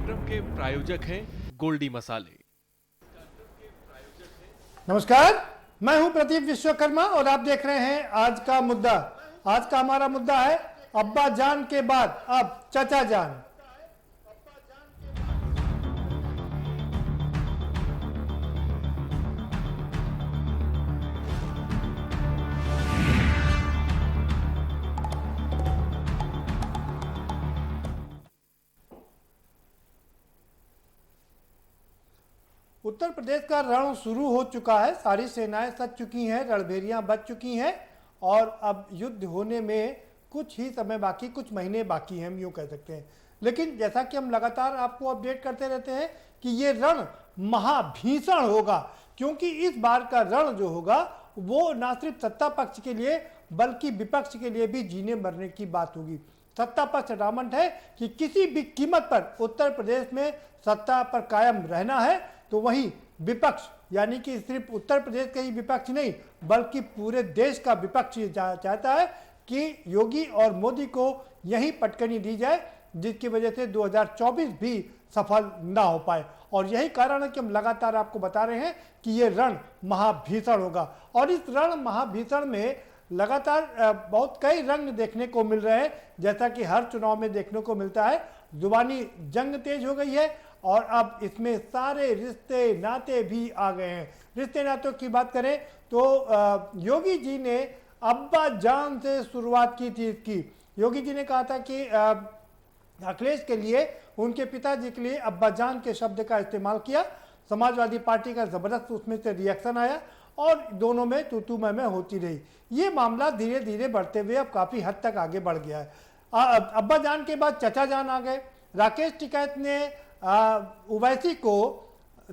कार्यक्रम के प्रायोजक हैं गोल्डी मसाले। नमस्कार, मैं हूं प्रदीप विश्वकर्मा और आप देख रहे हैं आज का मुद्दा। आज का हमारा मुद्दा है अब्बा जान के बाद अब चचा जान। उत्तर प्रदेश का रण शुरू हो चुका है। सारी सेनाएं सज चुकी हैं, रणभेरियां बज चुकी हैं और अब युद्ध होने में कुछ ही समय बाकी, कुछ महीने बाकी हैं, हम यूं कह सकते हैं। लेकिन जैसा कि हम लगातार आपको अपडेट करते रहते हैं कि ये रण महाभीषण होगा, क्योंकि इस बार का रण जो होगा वो ना सिर्फ सत्ता पक्ष के लिए बल्कि विपक्ष के लिए भी जीने मरने की बात होगी। सत्ता पक्ष डामंड है कि किसी भी कीमत पर उत्तर प्रदेश में सत्ता पर कायम रहना है, तो वहीं विपक्ष यानी कि सिर्फ उत्तर प्रदेश का ही विपक्ष नहीं बल्कि पूरे देश का विपक्ष ये चाहता है कि योगी और मोदी को यही पटकनी दी जाए, जिसकी वजह से 2024 भी सफल ना हो पाए। और यही कारण है कि हम लगातार आपको बता रहे हैं कि ये रण महाभीषण होगा। और इस रण महाभीषण में लगातार बहुत कई रंग देखने को मिल रहे हैं, जैसा कि हर चुनाव में देखने को मिलता है। जुबानी जंग तेज हो गई है और अब इसमें सारे रिश्ते नाते भी आ गए हैं। रिश्ते नातों की बात करें तो योगी जी ने अब्बा जान से शुरुआत की थी इसकी। योगी जी ने कहा था कि अखिलेश के लिए, उनके पिताजी के लिए अब्बा जान के शब्द का इस्तेमाल किया। समाजवादी पार्टी का जबरदस्त उसमें से रिएक्शन आया और दोनों में तू मैं होती रही। ये मामला धीरे धीरे बढ़ते हुए अब काफी हद तक आगे बढ़ गया है। अब्बा जान के बाद चचा जान आ गए। राकेश टिकैत ने ओवैसी को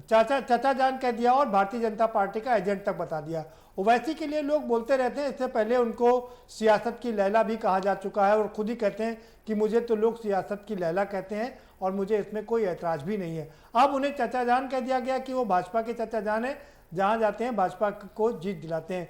चचा जान कह दिया और भारतीय जनता पार्टी का एजेंट तक बता दिया। ओवैसी के लिए लोग बोलते रहते हैं, इससे पहले उनको सियासत की लैला भी कहा जा चुका है और खुद ही कहते हैं कि मुझे तो लोग सियासत की लैला कहते हैं और मुझे इसमें कोई ऐतराज भी नहीं है। अब उन्हें चचा जान कह दिया गया कि वो भाजपा के चचा जान है, जहाँ जाते हैं भाजपा को जीत दिलाते हैं।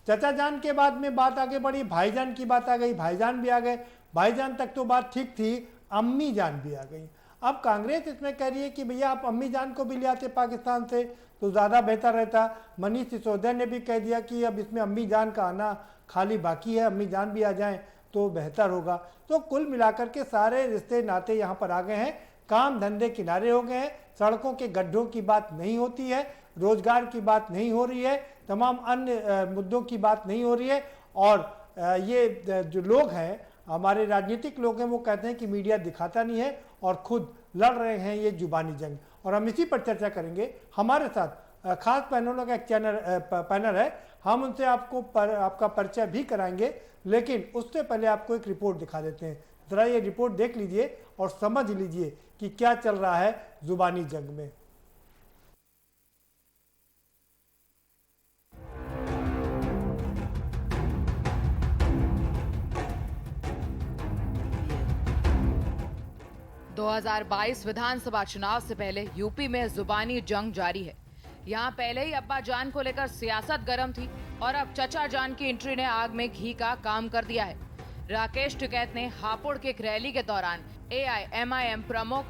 चचा जान के बाद में बात आगे बढ़ी, भाईजान की बात आ गई, भाईजान भी आ गए। भाईजान तक तो बात ठीक थी, अम्मी जान भी आ गई। अब कांग्रेस इसमें कह रही है कि भैया आप अम्मी जान को भी ले आते पाकिस्तान से तो ज़्यादा बेहतर रहता। मनीष सिसोदिया ने भी कह दिया कि अब इसमें अम्मी जान का आना खाली बाकी है, अम्मी जान भी आ जाएं तो बेहतर होगा। तो कुल मिलाकर के सारे रिश्ते नाते यहाँ पर आ गए हैं। काम धंधे किनारे हो गए हैं, सड़कों के गड्ढों की बात नहीं होती है, रोजगार की बात नहीं हो रही है, तमाम अन्य मुद्दों की बात नहीं हो रही है। और ये जो लोग हैं, हमारे राजनीतिक लोग हैं, वो कहते हैं कि मीडिया दिखाता नहीं है और खुद लड़ रहे हैं ये जुबानी जंग। और हम इसी पर चर्चा करेंगे। हमारे साथ खास पैनलों का एक पैनल है, हम उनसे आपका परिचय भी कराएंगे, लेकिन उससे पहले आपको एक रिपोर्ट दिखा देते हैं। जरा ये रिपोर्ट देख लीजिए और समझ लीजिए कि क्या चल रहा है जुबानी जंग में। दो 2022 विधानसभा चुनाव से पहले यूपी में जुबानी जंग जारी है। यहाँ पहले ही अब्बा जान को लेकर सियासत गर्म थी और अब चचा जान की एंट्री ने आग में घी का काम कर दिया है। राकेश टिकैत ने हापुड़ के एक रैली के दौरान AIMIM प्रमुख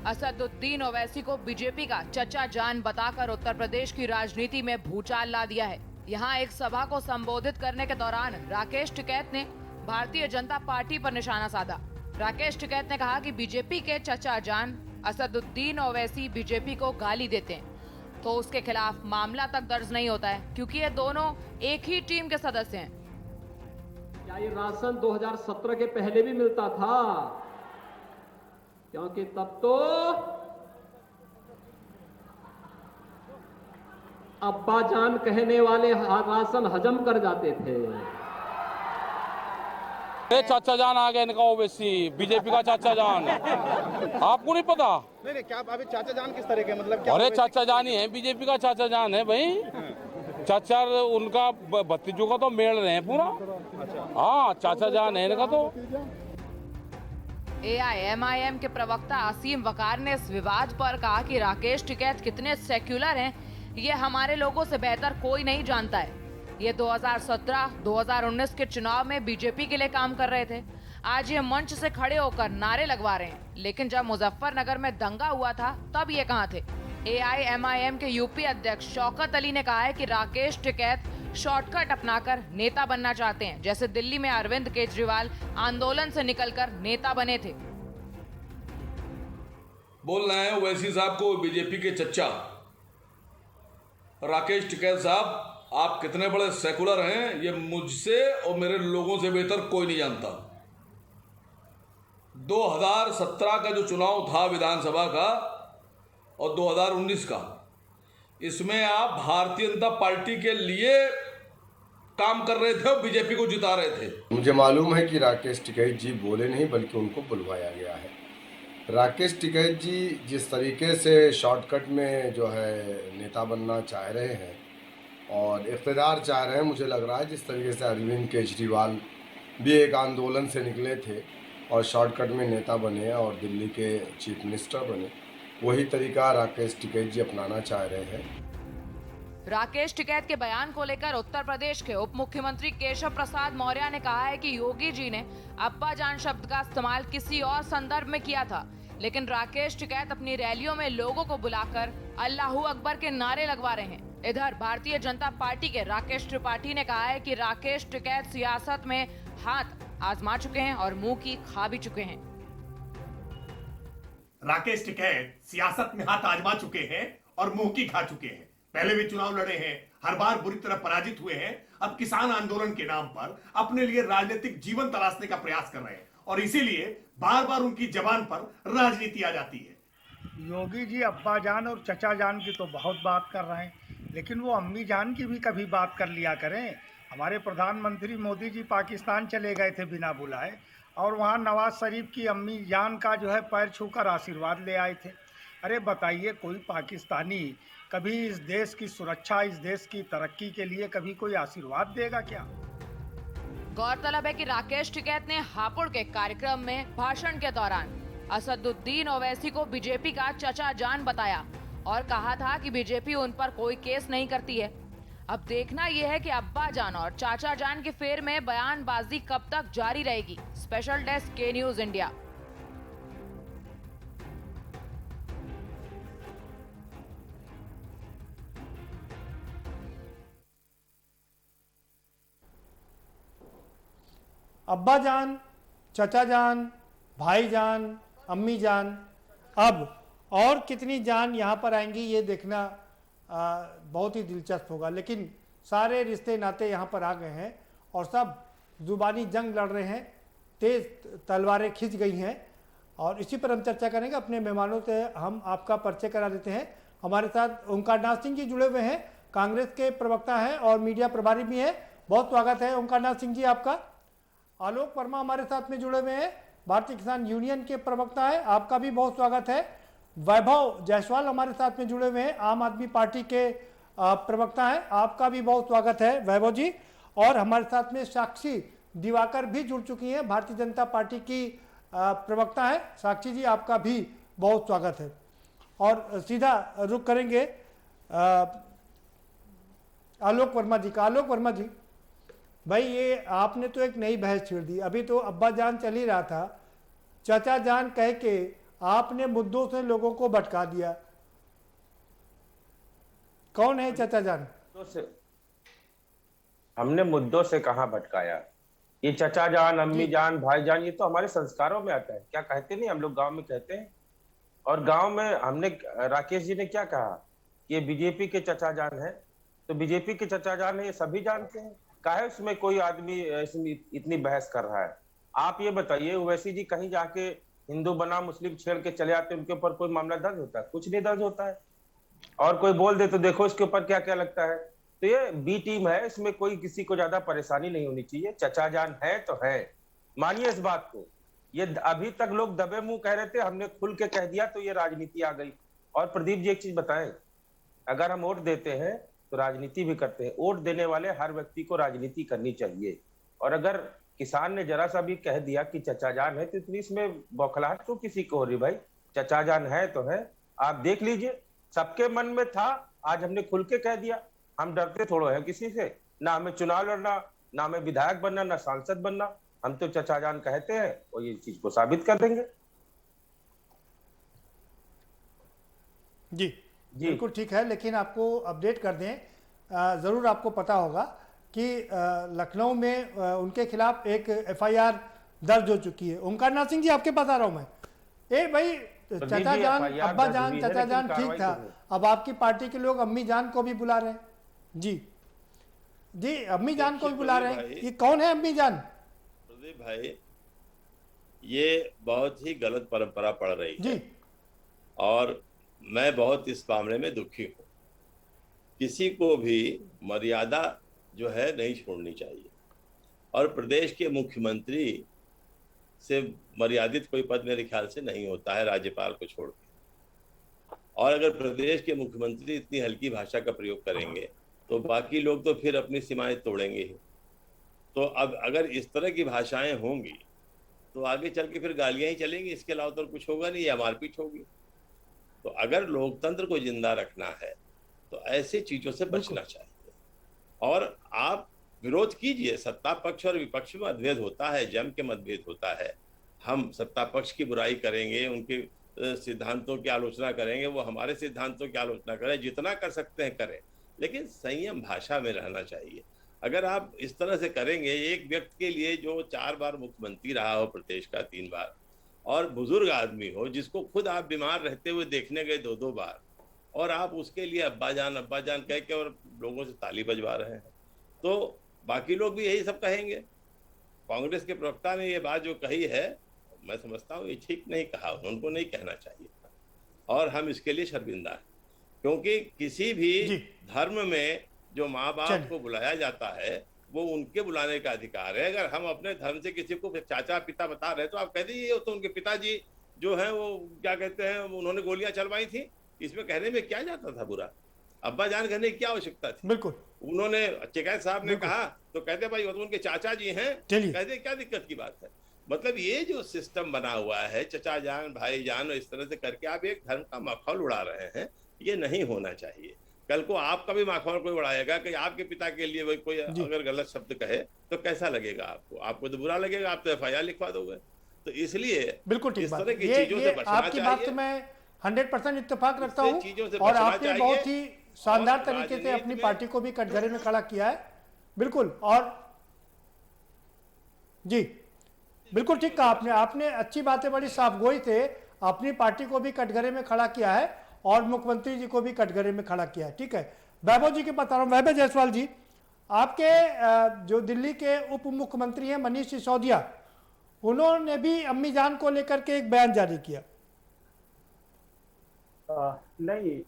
असदुद्दीन ओवैसी को बीजेपी का चचा जान बताकर उत्तर प्रदेश की राजनीति में भूचाल ला दिया है। यहाँ एक सभा को संबोधित करने के दौरान राकेश टिकैत ने भारतीय जनता पार्टी पर निशाना साधा। राकेश टिकैत ने कहा कि बीजेपी के चचा जान असदुद्दीन ओवैसी बीजेपी को गाली देते हैं, तो उसके खिलाफ मामला तक दर्ज नहीं होता है क्योंकि ये दोनों एक ही टीम के सदस्य हैं। क्या ये राशन 2017 के पहले भी मिलता था? क्योंकि तब तो अब्बा जान कहने वाले राशन हजम कर जाते थे। चाचा जान आ गए, इनका ओवैसी बीजेपी का चाचा जान। आपको नहीं पता? नहीं क्या अभी चाचा जान किस तरह के, मतलब क्या? अरे चाचा जान ही है, बीजेपी का चाचा जान है भाई। चाचा उनका भतीजों का तो मेल रहे हैं पूरा। हाँ, चाचा जान है इनका तो। AIMIM के प्रवक्ता असीम वकार ने इस विवाद पर कहा कि राकेश टिकैत कितने सेक्युलर हैं, ये हमारे लोगों से बेहतर कोई नहीं जानता है। ये 2017-2019 के चुनाव में बीजेपी के लिए काम कर रहे थे। आज ये मंच से खड़े होकर नारे लगवा रहे हैं। लेकिन जब मुजफ्फरनगर में दंगा हुआ था तब ये कहाँ थे? AIMIM के यूपी अध्यक्ष शौकत अली ने कहा है कि राकेश टिकैत शॉर्टकट अपनाकर नेता बनना चाहते हैं, जैसे दिल्ली में अरविंद केजरीवाल आंदोलन से निकलकर नेता बने थे। बोल रहे हैं ओवैसी साहब को, बीजेपी के चच्चा राकेश टिकैत साहब, आप कितने बड़े सेकुलर हैं ये मुझसे और मेरे लोगों से बेहतर कोई नहीं जानता। 2017 का जो चुनाव था विधानसभा का और 2019 का, इसमें आप भारतीय जनता पार्टी के लिए काम कर रहे थे और बीजेपी को जिता रहे थे। मुझे मालूम है कि राकेश टिकैत जी बोले नहीं बल्कि उनको बुलवाया गया है। राकेश टिकैत जी जिस तरीके से शॉर्टकट में जो है नेता बनना चाह रहे हैं और इक़्तिदार चाह रहे हैं, मुझे लग रहा है जिस तरीके से अरविंद केजरीवाल भी एक आंदोलन से निकले थे और शॉर्टकट में नेता बने और दिल्ली के चीफ मिनिस्टर बने, वही तरीका राकेश टिकैत जी अपनाना चाह रहे हैं। राकेश टिकैत के बयान को लेकर उत्तर प्रदेश के उप मुख्यमंत्री केशव प्रसाद मौर्य ने कहा है कि योगी जी ने अब्बा जान शब्द का इस्तेमाल किसी और संदर्भ में किया था, लेकिन राकेश टिकैत अपनी रैलियों में लोगों को बुलाकर अल्लाहू अकबर के नारे लगवा रहे हैं। इधर भारतीय जनता पार्टी के राकेश त्रिपाठी ने कहा है कि राकेश टिकैत सियासत में हाथ आजमा चुके हैं और मुंह की खा भी चुके हैं। राकेश टिकैत सियासत में हाथ आजमा चुके हैं और मुंह की खा चुके हैं। पहले भी चुनाव लड़े हैं, हर बार बुरी तरह पराजित हुए हैं। अब किसान आंदोलन के नाम पर अपने लिए राजनीतिक जीवन तलाशने का प्रयास कर रहे हैं और इसीलिए बार बार उनकी जबान पर राजनीति आ जाती है। योगी जी अब्बा जान और चचा जान की तो बहुत बात कर रहे हैं, लेकिन वो अम्मी जान की भी कभी बात कर लिया करें। हमारे प्रधानमंत्री मोदी जी पाकिस्तान चले गए थे बिना बुलाए और वहाँ नवाज शरीफ की अम्मी जान का जो है पैर छूकर आशीर्वाद ले आए थे। अरे बताइए, कोई पाकिस्तानी कभी इस देश की सुरक्षा, इस देश की तरक्की के लिए कभी कोई आशीर्वाद देगा क्या? गौरतलब है कि राकेश टिकैत ने हापुड़ के कार्यक्रम में भाषण के दौरान असदुद्दीन ओवैसी को बीजेपी का चचा जान बताया और कहा था कि बीजेपी उन पर कोई केस नहीं करती है। अब देखना यह है कि अब्बा जान और चाचा जान के फेर में बयानबाजी कब तक जारी रहेगी। स्पेशल डेस्क के न्यूज इंडिया। अब्बा जान, चचा जान, भाई जान, अम्मी जान, अब और कितनी जान यहाँ पर आएंगी ये देखना बहुत ही दिलचस्प होगा। लेकिन सारे रिश्ते नाते यहाँ पर आ गए हैं और सब जुबानी जंग लड़ रहे हैं, तेज तलवारें खिंच गई हैं और इसी पर हम चर्चा करेंगे। अपने मेहमानों से हम आपका परिचय करा देते हैं। हमारे साथ ओंकार नाथ सिंह जी जुड़े हुए हैं, कांग्रेस के प्रवक्ता हैं और मीडिया प्रभारी भी हैं। बहुत स्वागत है ओंकार नाथ सिंह जी आपका। आलोक वर्मा हमारे साथ में जुड़े हुए हैं, भारतीय किसान यूनियन के प्रवक्ता है, आपका भी बहुत स्वागत है। वैभव जायसवाल हमारे साथ में जुड़े हुए हैं, आम आदमी पार्टी के प्रवक्ता हैं, आपका भी बहुत स्वागत है वैभव जी। और हमारे साथ में साक्षी दिवाकर भी जुड़ चुकी हैं, भारतीय जनता पार्टी की प्रवक्ता है। साक्षी जी आपका भी बहुत स्वागत है। और सीधा रुख करेंगे आलोक वर्मा जी का। आलोक वर्मा जी, भाई ये आपने तो एक नई बहस छेड़ दी। अभी तो अब्बा जान चल ही रहा था, चाचा जान कह के आपने मुद्दों से लोगों को भटका दिया। कौन है चाचा जान? हमने मुद्दों से कहां भटकाया। ये चचा जान, अम्मी जान, भाई जान, ये तो हमारे संस्कारों में आता है। क्या कहते नहीं हम लोग गांव में कहते हैं। और गांव में हमने, राकेश जी ने क्या कहा, ये बीजेपी के चचा जान है, तो बीजेपी के चचा जान है, ये सभी जानते हैं। काहे उसमें कोई आदमी इसमें इतनी बहस कर रहा है? आप ये बताइए, ओवैसी जी कहीं जाके हिंदू बना मुस्लिम छेड़ के चले आते, उनके ऊपर कोई मामला दर्ज होता है? कुछ नहीं दर्ज होता है। और कोई बोल दे तो देखो इसके ऊपर क्या क्या लगता है। तो ये बी टीम है, इसमें कोई किसी को ज्यादा परेशानी नहीं होनी चाहिए। चचा जान है तो है, मानिए इस बात को। ये अभी तक लोग दबे मुंह कह रहे थे, हमने खुल के कह दिया तो ये राजनीति आ गई। और प्रदीप जी एक चीज बताएं, अगर हम वोट देते हैं तो राजनीति भी करते हैं। वोट देने वाले हर व्यक्ति को राजनीति करनी चाहिए। और अगर किसान ने जरा सा भी कह दिया कि चचा जान है, तो इतनी इसमें बौखलाहट तो किसी को हो रही? भाई चचा जान है तो है, आप देख लीजिए, सबके मन में था, आज हमने खुल के कह दिया। हम डरते थोड़ो है किसी से, ना हमें चुनाव लड़ना, ना हमें विधायक बनना, ना सांसद बनना। हम तो चचा जान कहते हैं और ये चीज को साबित कर देंगे। जी जी। बिल्कुल ठीक है, लेकिन आपको अपडेट कर दें, ज़रूर आपको पता होगा कि लखनऊ में उनके खिलाफ एक एफआईआर दर्ज हो चुकी है। ओमकारनाथ सिंह जी, आपके पास आ रहा हूँ मैं। भाई, चाचा जान, अब्बा जान, चाचा जान ठीक था, अब आपकी पार्टी के लोग अम्मी जान को भी बुला रहे हैं। जी जी, अम्मी जान को भी बुला रहे हैं। ये कौन है अम्मी जान? प्रदीप भाई, ये बहुत ही गलत परंपरा पड़ रही जी। है और मैं बहुत इस मामले में दुखी हूँ। किसी को भी मर्यादा जो है नहीं छोड़नी चाहिए और प्रदेश के मुख्यमंत्री से मर्यादित कोई पद मेरे ख्याल से नहीं होता है, राज्यपाल को छोड़ के। और अगर प्रदेश के मुख्यमंत्री इतनी हल्की भाषा का प्रयोग करेंगे तो बाकी लोग तो फिर अपनी सीमाएं तोड़ेंगे ही। तो अब अगर इस तरह की भाषाएं होंगी तो आगे चल के फिर गालियां ही चलेंगी, इसके अलावा तो कुछ होगा नहीं, या मारपीट होगी। तो अगर लोकतंत्र को जिंदा रखना है तो ऐसी चीजों से बचना चाहिए। और आप विरोध कीजिए, सत्ता पक्ष और विपक्ष में मतभेद होता है, जम के मतभेद होता है। हम सत्ता पक्ष की बुराई करेंगे, उनके सिद्धांतों की आलोचना करेंगे, वो हमारे सिद्धांतों की आलोचना करें, जितना कर सकते हैं करें, लेकिन संयम भाषा में रहना चाहिए। अगर आप इस तरह से करेंगे, एक व्यक्ति के लिए जो 4 बार मुख्यमंत्री रहा हो प्रदेश का, 3 बार, और बुजुर्ग आदमी हो जिसको खुद आप बीमार रहते हुए देखने गए 2-2 बार, और आप उसके लिए अब्बा जान कह के और लोगों से ताली बजवा रहे हैं, तो बाकी लोग भी यही सब कहेंगे। कांग्रेस के प्रवक्ता ने ये बात जो कही है, मैं समझता हूँ ये ठीक नहीं कहा, उनको नहीं कहना चाहिए और हम इसके लिए शर्मिंदा हैं। क्योंकि किसी भी धर्म में जो माँ बाप को बुलाया जाता है वो उनके बुलाने का अधिकार है। अगर हम अपने धर्म से किसी को चाचा पिता बता रहे हैं तो आप कह दीजिए तो उनके पिताजी जो है वो क्या कहते हैं, उन्होंने गोलियां चलवाई थी, इसमें कहने में क्या जाता था बुरा? अब्बा जान कहने की क्या आवश्यकता थी? बिल्कुल। उन्होंने चिकैत साहब ने कहा तो कहते भाई वो तो उनके चाचा जी हैं, कहते क्या दिक्कत की बात है? मतलब ये जो सिस्टम बना हुआ है, चचा जान भाई जान, इस तरह से करके आप एक धर्म का माखौल उड़ा रहे हैं, ये नहीं होना चाहिए। कल को आपका भी माखौल कोई उड़ाएगा कि आपके पिता के लिए कोई अगर गलत शब्द कहे तो कैसा लगेगा आपको? आपको तो बुरा लगेगा, आप तो एफआईआर लिखवा दोगे। तो इसलिए बिल्कुल ठीक इस बात, तरह की चीजों से बचना आपकी बात से मैं 100% इत्तेफाक रखता हूँ और आपने बहुत ही शानदार तरीके से अपनी पार्टी को भी कटघरे में खड़ा किया है। बिल्कुल, और जी बिल्कुल ठीक कहा आपने अच्छी बातें बड़ी साफगोई से अपनी पार्टी को भी कटघरे में खड़ा किया है और मुख्यमंत्री जी को भी कटघरे में खड़ा किया है। ठीक है, वैभव जी के बता रहा हूँ। वैभव जायसवाल जी, आपके जो दिल्ली के उप मुख्यमंत्री हैं मनीष सिसोदिया, उन्होंने भी अम्मी जान को लेकर के एक बयान जारी किया। नहीं,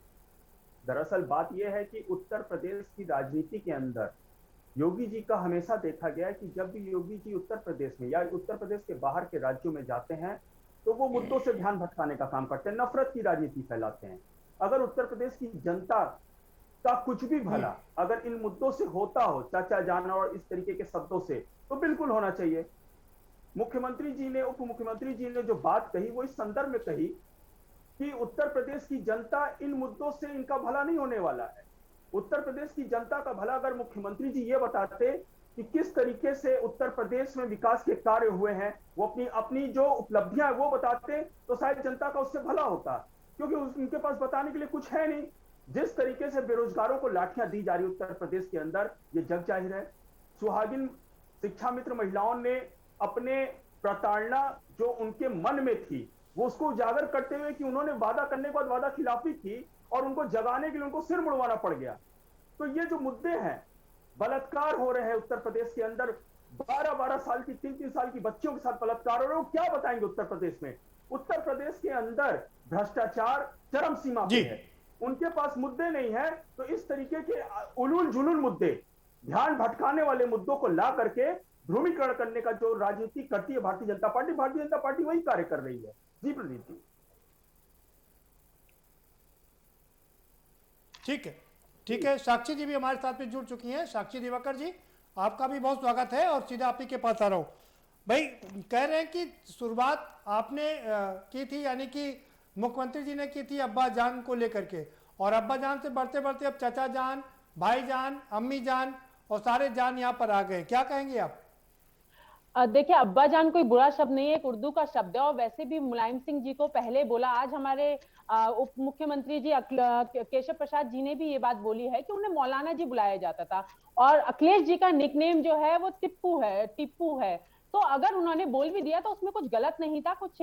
दरअसल बात यह है कि उत्तर प्रदेश की राजनीति के अंदर योगी जी का हमेशा देखा गया है कि जब भी योगी जी उत्तर प्रदेश में या उत्तर प्रदेश के बाहर के राज्यों में जाते हैं तो वो मुद्दों से ध्यान भटकाने का काम करते हैं, नफरत की राजनीति फैलाते हैं। अगर उत्तर प्रदेश की जनता का कुछ भी भला अगर इन मुद्दों से होता हो, चाचा जान और इस तरीके के शब्दों से, तो बिल्कुल होना चाहिए। मुख्यमंत्री जी ने, उप मुख्यमंत्री जी ने जो बात कही वो इस संदर्भ में कही कि उत्तर प्रदेश की जनता इन मुद्दों से इनका भला नहीं होने वाला है। उत्तर प्रदेश की जनता का भला अगर मुख्यमंत्री जी ये बताते कि किस तरीके से उत्तर प्रदेश में विकास के कार्य हुए हैं, वो अपनी जो उपलब्धियां वो बताते, तो शायद जनता का उससे भला होता, क्योंकि उनके पास बताने के लिए कुछ है नहीं। जिस तरीके से बेरोजगारों को लाठियां दी जा रही उत्तर प्रदेश के अंदर, ये जग जाहिर है। सुहागिन शिक्षा मित्र महिलाओं ने अपने प्रताड़ना जो उनके मन में थी वो उसको उजागर करते हुए कि उन्होंने वादा करने के बाद वादा खिलाफी की और उनको जगाने के लिए उनको सिर मुड़वाना पड़ गया। तो ये जो मुद्दे हैं, बलात्कार हो रहे हैं उत्तर प्रदेश के अंदर, 12-12 साल की 3-3 साल की बच्चियों के साथ बलात्कार हो रहे हैं, वो क्या बताएंगे उत्तर प्रदेश में? उत्तर प्रदेश के अंदर भ्रष्टाचार चरम सीमा पे है, उनके पास मुद्दे नहीं है। तो इस तरीके के उलूल जुलूल मुद्दे, ध्यान भटकाने वाले मुद्दों को ला करके ध्रुवीकरण करने का जो राजनीति करती है भारतीय जनता पार्टी वही कार्य कर रही है। जी प्रदीप जी, ठीक है। साक्षी जी भी हमारे साथ में जुड़ चुकी हैं। साक्षी दिवाकर जी, आपका भी बहुत स्वागत है और सीधा आप ही के पास आ रहा हूं। भाई, कह रहे हैं कि शुरुआत आपने की थी, यानी कि मुख्यमंत्री जी ने की थी अब्बा जान को लेकर के, और अब्बा जान से बढ़ते बढ़ते अब चाचा जान, भाई जान, अम्मी जान और सारे जान यहाँ पर आ गए। क्या कहेंगे आप? देखिए, अब्बाजान कोई बुरा शब्द नहीं है, एक उर्दू का शब्द है। और वैसे भी मुलायम सिंह जी को पहले बोला, आज हमारे उप मुख्यमंत्री जी केशव प्रसाद जी ने भी ये बात बोली है कि उन्हें मौलाना जी बुलाया जाता था। और अखिलेश जी का निकनेम जो है वो टिप्पू है। तो अगर उन्होंने बोल भी दिया तो उसमें कुछ गलत नहीं था, कुछ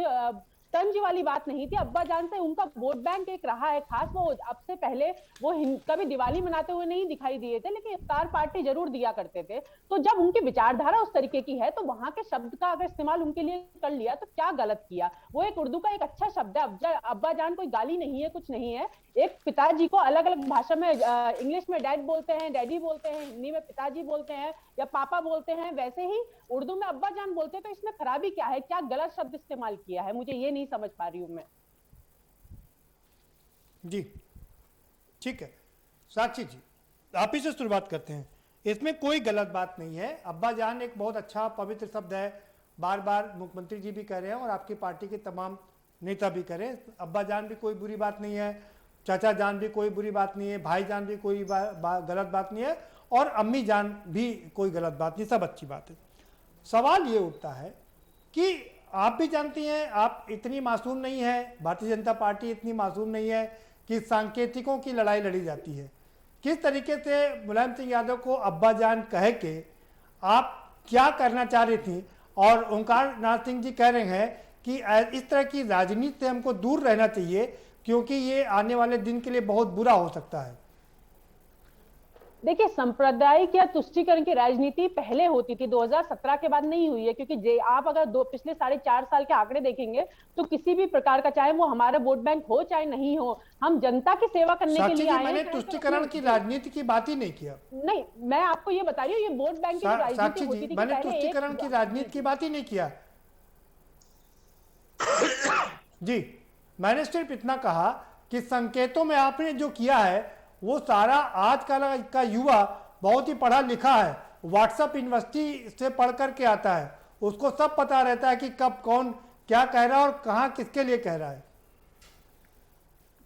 तंज वाली बात नहीं थी। अब्बाजान से उनका वोट बैंक एक रहा है खास। वो अब से पहले वो कभी दिवाली मनाते हुए नहीं दिखाई दिए थे, लेकिन इफ्तार पार्टी जरूर दिया करते थे। तो जब उनकी विचारधारा उस तरीके की है तो वहां के शब्द का अगर इस्तेमाल उनके लिए कर लिया तो क्या गलत किया। वो एक उर्दू का एक अच्छा शब्द है। अब्बाजान कोई गाली नहीं है, कुछ नहीं है। एक पिताजी को अलग अलग भाषा में, इंग्लिश में डैड बोलते हैं, डैडी बोलते हैं, हिंदी में पिताजी बोलते हैं या पापा बोलते हैं, वैसे ही उर्दू में अब्बाजान बोलते हैं। तो इसमें खराबी क्या है, क्या गलत शब्द इस्तेमाल किया है, मुझे ये नहीं समझ पा रही हूं मैं। जी ठीक है, साक्षी जी आप ही से शुरुआत करते हैं। इसमें कोई गलत बात नहीं है। अब्बाजान एक बहुत अच्छा पवित्र शब्द है, बार बार मुख्यमंत्री जी भी कह रहे हैं और आपकी पार्टी के तमाम नेता भी कह रहे हैं। अब्बाजान भी कोई बुरी बात नहीं है, चाचा जान भी कोई बुरी बात नहीं है, भाईजान भी कोई गलत बात नहीं है, और अम्मी जान भी कोई गलत बात नहीं, सब अच्छी बात है। सवाल ये उठता है कि आप भी जानती हैं, आप इतनी मासूम नहीं है, भारतीय जनता पार्टी इतनी मासूम नहीं है कि सांकेतिकों की लड़ाई लड़ी जाती है। किस तरीके से मुलायम सिंह यादव को अब्बाजान कह के आप क्या करना चाह रही थी, और ओंकार नाथ सिंह जी कह रहे हैं कि इस तरह की राजनीति से हमको दूर रहना चाहिए क्योंकि ये आने वाले दिन के लिए बहुत बुरा हो सकता है। देखिए, सांप्रदायिक या तुष्टीकरण की राजनीति पहले होती थी, 2017 के बाद नहीं हुई है। क्योंकि आप अगर पिछले 4.5 साल के आंकड़े देखेंगे तो किसी भी प्रकार का, चाहे वो हमारा वोट बैंक हो चाहे नहीं हो, हम जनता की सेवा करने के लिए आए हैं। मैंने तुष्टीकरण की राजनीति की बात ही नहीं किया। नहीं, मैं आपको ये बता रही हूँ, ये वोट बैंक की राजनीति होती थी। मैंने तुष्टीकरण की राजनीति की बात ही नहीं किया जी। मैंने सिर्फ इतना कहा कि संकेतों में आपने जो किया है वो सारा आज का युवा बहुत ही पढ़ा लिखा है, व्हाट्सएप यूनिवर्सिटी से पढ़ करके आता है, उसको सब पता रहता है कि कब कौन क्या कह रहा है और कहाँ किसके लिए कह रहा है।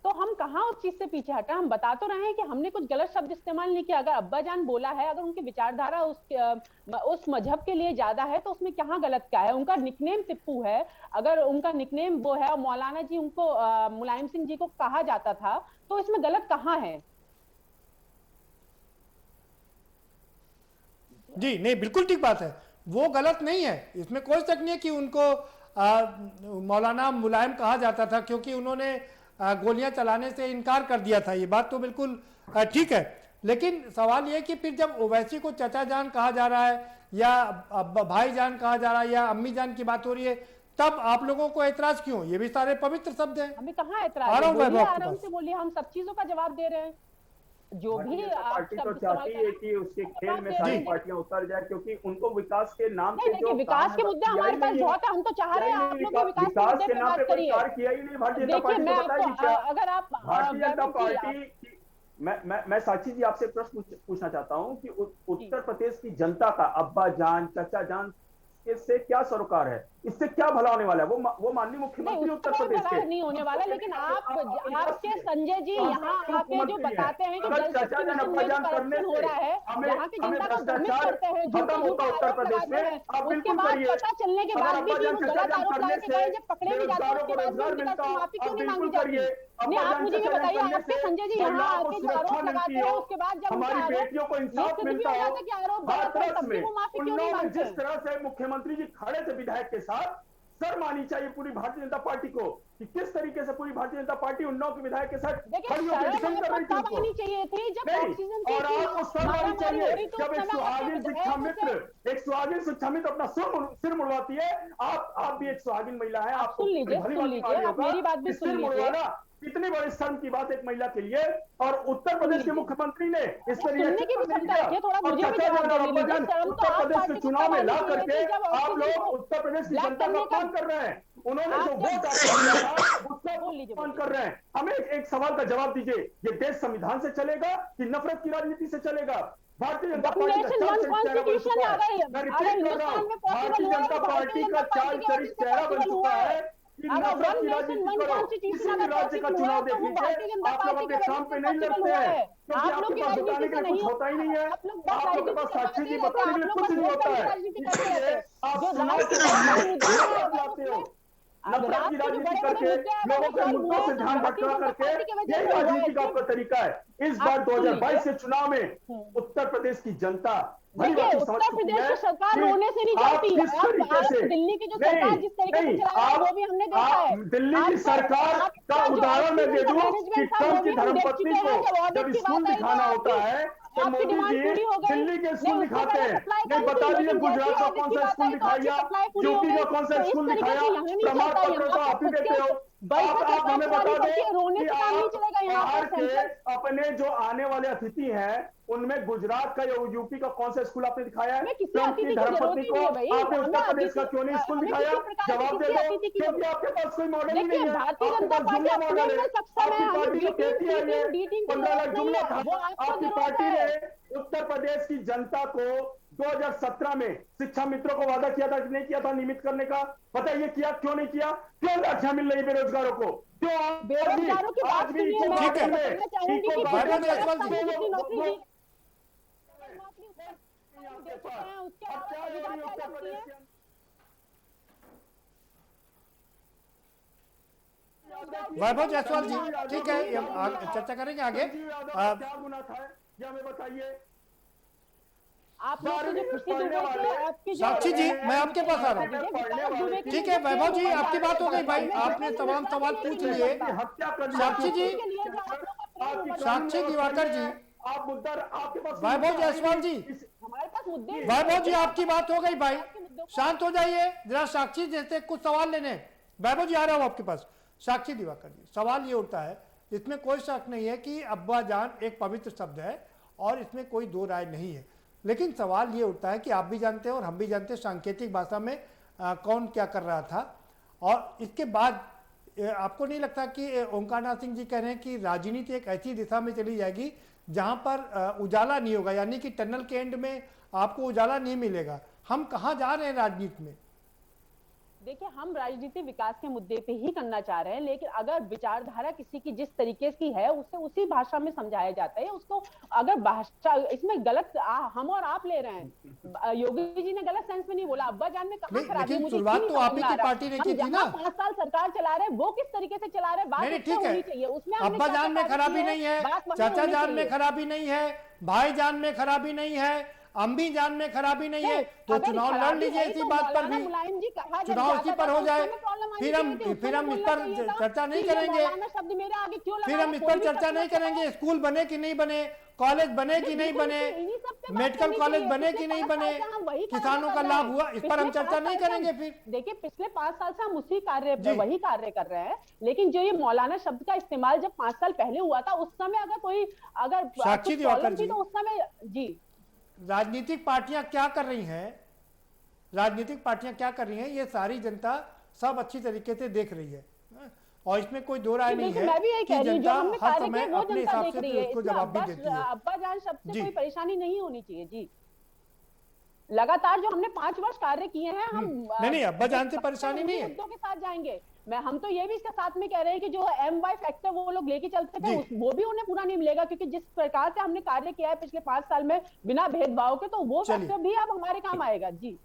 तो हम कहाँ उस चीज से पीछे हटा, हम बता तो रहे हैं कि हमने कुछ गलत शब्द इस्तेमाल नहीं किया। अगर अब्बाजान बोला है, अगर उनकी विचारधारा उस मजहब के लिए ज्यादा है तो उसमें कहाँ गलत क्या है। उनका निकनेम टिप्पू है, अगर उनका निकनेम वो है और मौलाना जी उनको मुलायम सिंह जी को कहा जाता था, तो इसमें गलत कहाँ है। जी नहीं, बिल्कुल ठीक बात है, वो गलत नहीं है, इसमें कोई शक नहीं है कि उनको मौलाना मुलायम कहा जाता था क्योंकि उन्होंने गोलियां चलाने से इनकार कर दिया था। ये बात तो बिल्कुल ठीक है। लेकिन सवाल ये कि फिर जब ओवैसी को चाचा जान कहा जा रहा है या भाई जान कहा जा रहा है या अम्मी जान की बात हो रही है, तब आप लोगों को ऐतराज क्यों? ये भी सारे पवित्र शब्द हैं। हमें कहाँ ऐतराज है, आराम से बोलिए, हम सब चीजों का जवाब दे रहे हैं। जो भी पार्टी तो चाहती है कि उसके खेल में सारी पार्टियां उतर जाए, क्योंकि उनको विकास के नाम पे जो विकास के मुद्दे हमारे पास बहुत है, हम तो चाह रहे हैं आप लोग विकास के नाम पे कोई कार्य किया ही नहीं भारतीय जनता पार्टी ने। बताइए क्या अगर आप भारतीय जनता पार्टी, मैं साक्षी जी आपसे प्रश्न पूछना चाहता हूं कि उत्तर प्रदेश की जनता का अब्बाजान चाचा जान इससे क्या सरोकार है, इससे क्या भला होने वाला है? वो माननीय मुख्यमंत्री उत्तर प्रदेश के नहीं होने वाला, लेकिन आपके संजय जी यहाँ आके जो बताते हैं कि जल शक्ति मिशन में करप्शन हो रहा है, यहाँ की जनता को भ्रमित करते हैं, उत्तर प्रदेश में, उसके बाद पता चलने के बाद भी गलत आरोप लगा के गए, जब पकड़े भी जाते हैं उसके बाद भी उनके पास माफी क्यों नहीं मांगी जाती? नहीं, आप मुझे ये बताइए, आपके संजय जी यहाँ आके जो आरोप लगाते हैं उसके बाद जब हमारी बेटियों को इंसाफ मिलता हो, जिस तरह से मुख्यमंत्री जी खड़े थे विधायक के साथ, शर्म आनी चाहिए पूरी भारतीय जनता पार्टी को कि किस तरीके से पूरी भारतीय जनता पार्टी उन्नाव के विधायक के साथ खड़ी होकर डिफेंड कर रही थी उनको। और आपको शर्म आनी चाहिए जब एक सुहागिन शिक्षा मित्र अपना सिर मुड़वाती है। आप भी एक सुहागिन महिला है, आपको मेरी बात भी सुन लीजिए। इतनी बड़ी शर्म की बात एक महिला के लिए, और उत्तर प्रदेश के मुख्यमंत्री ने इस पर उत्तर प्रदेश के चुनाव में ला करके आप लोग उत्तर प्रदेश की जनता का अपमान कर रहे हैं। उन्होंने जो वोट आपको दिया था उसका अपमान कर रहे हैं। हमें एक सवाल का जवाब दीजिए, ये देश संविधान से चलेगा कि नफरत की राजनीति से चलेगा? भारतीय जनता पार्टी का चाल चरित्र चेहरा बन चुका है। मैं रिपीट कर रहा हूं, भारतीय जनता पार्टी का चाल चरित्र चेहरा बन चुका है अगर वन नेशन वन कॉन्स्टिट्यूशन राज्य का चुनाव देख लीजिए, आप लोग अपने काम पे नहीं लड़ते हैं क्योंकि आपके पास बताने के लिए कुछ होता ही नहीं है। आप लोग के पास साक्षी जी बताने के लिए कुछ नहीं होता है, इसलिए आप चुनाव के लाते हो नफरत की राजनीति करके, लोगों के मुद्दों से ध्यान भटका करके। यही राजनीति का आपका तरीका है। इस बार 2022 के चुनाव में उत्तर प्रदेश की जनता उत्तर प्रदेश की सरकार होने से नहीं चलती, दिल्ली की जो सरकार जिस तरीके से चला रही है वो भी हमने देखा है। दिल्ली की सरकार का उदाहरण मैं दे दूं कि ट्रंप की धर्मपत्नी को जब स्कूल दिखाना होता है तो मोदी जी दिल्ली के स्कूल दिखाते हैं। नहीं बता दीजिए गुजरात का कौन सा स्कूल दिखाया, यूपी का कौन सा स्कूल दिखाया, प्रमाण पत्र तो आप ही देते हो। आप हमें बता दें कि आप बाहर के अपने जो आने वाले अतिथि हैं उनमें गुजरात का या यूपी का कौन सा स्कूल आपने दिखाया है? ट्रंप की धर्मपत्नी को आपने उत्तर प्रदेश का क्यों नहीं स्कूल दिखाया? जवाब दे दो, क्योंकि आपके पास कोई मॉडल ही नहीं है। आपके पास जुमला मॉडल है। आपकी पार्टी जो कहती है ये 15 लाख जुमला था। आपकी पार्टी ने उत्तर प्रदेश की जनता को 2017 में शिक्षा मित्रों को वादा किया था कि नहीं किया था नियमित करने का? बताइए किया क्यों नहीं किया? क्यों राखियां मिल रही बेरोजगारों को? क्यों बेरोजगारों की बात सुनिए, मैं कहना चाहूंगी कि वैभव जायसवाल जी, ठीक है, चर्चा करेंगे आगे। क्या गुना था ये हमें बताइए। आप लोग जो खुशी दुबे थे आपके साक्षी जी, मैं आपके पास आ रहा हूँ। ठीक है वैभव जी, आपकी बात हो गई भाई, आपने तमाम सवाल पूछ लिए। साक्षी जी, साक्षी दिवाकर जी, आप मुद्दा आपके पास वैभव जायसवाल जी, हमारे पास मुद्दे, वैभव जी आपकी बात हो गई भाई, शांत हो जाइए जरा। साक्षी जैसे कुछ सवाल लेने। वैभव जी आ रहा हूँ आपके पास। साक्षी दिवाकर जी, सवाल ये उठता है, इसमें कोई शक नहीं है कि अब्बा जान एक पवित्र शब्द है और इसमें कोई दो राय नहीं है, लेकिन सवाल ये उठता है कि आप भी जानते हैं और हम भी जानते हैं सांकेतिक भाषा में कौन क्या कर रहा था। और इसके बाद आपको नहीं लगता कि ओंकारनाथ सिंह जी कह रहे हैं कि राजनीति एक ऐसी दिशा में चली जाएगी जहां पर उजाला नहीं होगा, यानी कि टनल के एंड में आपको उजाला नहीं मिलेगा? हम कहाँ जा रहे हैं राजनीति में? देखिए, हम राजनीति विकास के मुद्दे पे ही करना चाह रहे हैं, लेकिन अगर विचारधारा किसी की जिस तरीके की है उसे उसी भाषा में समझाया जाता है। उसको अगर भाषा इसमें गलत हम और आप ले रहे हैं। योगी जी ने गलत सेंस में नहीं बोला। अब्बा जान में कहाँ खराबी? मुझे शुरुआत तो आप ही की पार्टी ने की थी ना। 5 साल सरकार चला रहे वो किस तरीके से चला रहे, बात होनी चाहिए उसमें। अब्बा जान में खराबी नहीं है, चाचा जान में खराबी नहीं है, भाई जान में खराबी नहीं है, अम्मी जान में खराबी नहीं है, तो चुनाव लड़ लीजिए इसी बात पर भी, चुनाव इसी पर हो जाए। फिर हम इस पर चर्चा नहीं करेंगे, फिर हम इस पर चर्चा नहीं करेंगे। स्कूल बने कि नहीं बने, कॉलेज बने कि नहीं बने, मेडिकल कॉलेज बने कि नहीं बने, किसानों का लाभ हुआ, इस पर हम चर्चा नहीं करेंगे। फिर देखिए, पिछले 5 साल से हम उसी वही कार्य कर रहे हैं, लेकिन जो ये मौलाना शब्द का इस्तेमाल जब 5 साल पहले हुआ था उस समय अगर साक्षी दिवाकर जी, तो उस समय जी राजनीतिक पार्टियां क्या कर रही हैं, राजनीतिक पार्टियां क्या कर रही हैं, ये सारी जनता सब अच्छी तरीके से देख रही है और इसमें कोई दो राय नहीं है कि जनता हर समय अपने हिसाब से उसको जवाब भी देती है। अब्बा जान शब्द से कोई परेशानी नहीं होनी चाहिए जी। लगातार जो हमने 5 वर्ष कार्य किए हैं, हम नहीं अब्बा जान से परेशानी नहीं है, मुद्दों के साथ जाएंगे। हम तो ये भी इसके साथ में कह रहे हैं कि जो MY फैक्टर वो लोग लेके चलते थे वो भी उन्हें पूरा नहीं मिलेगा, क्योंकि जिस प्रकार से हमने कार्य किया है पिछले 5 साल में बिना भेदभाव के, तो वो फैक्टर भी अब हमारे काम आएगा जी।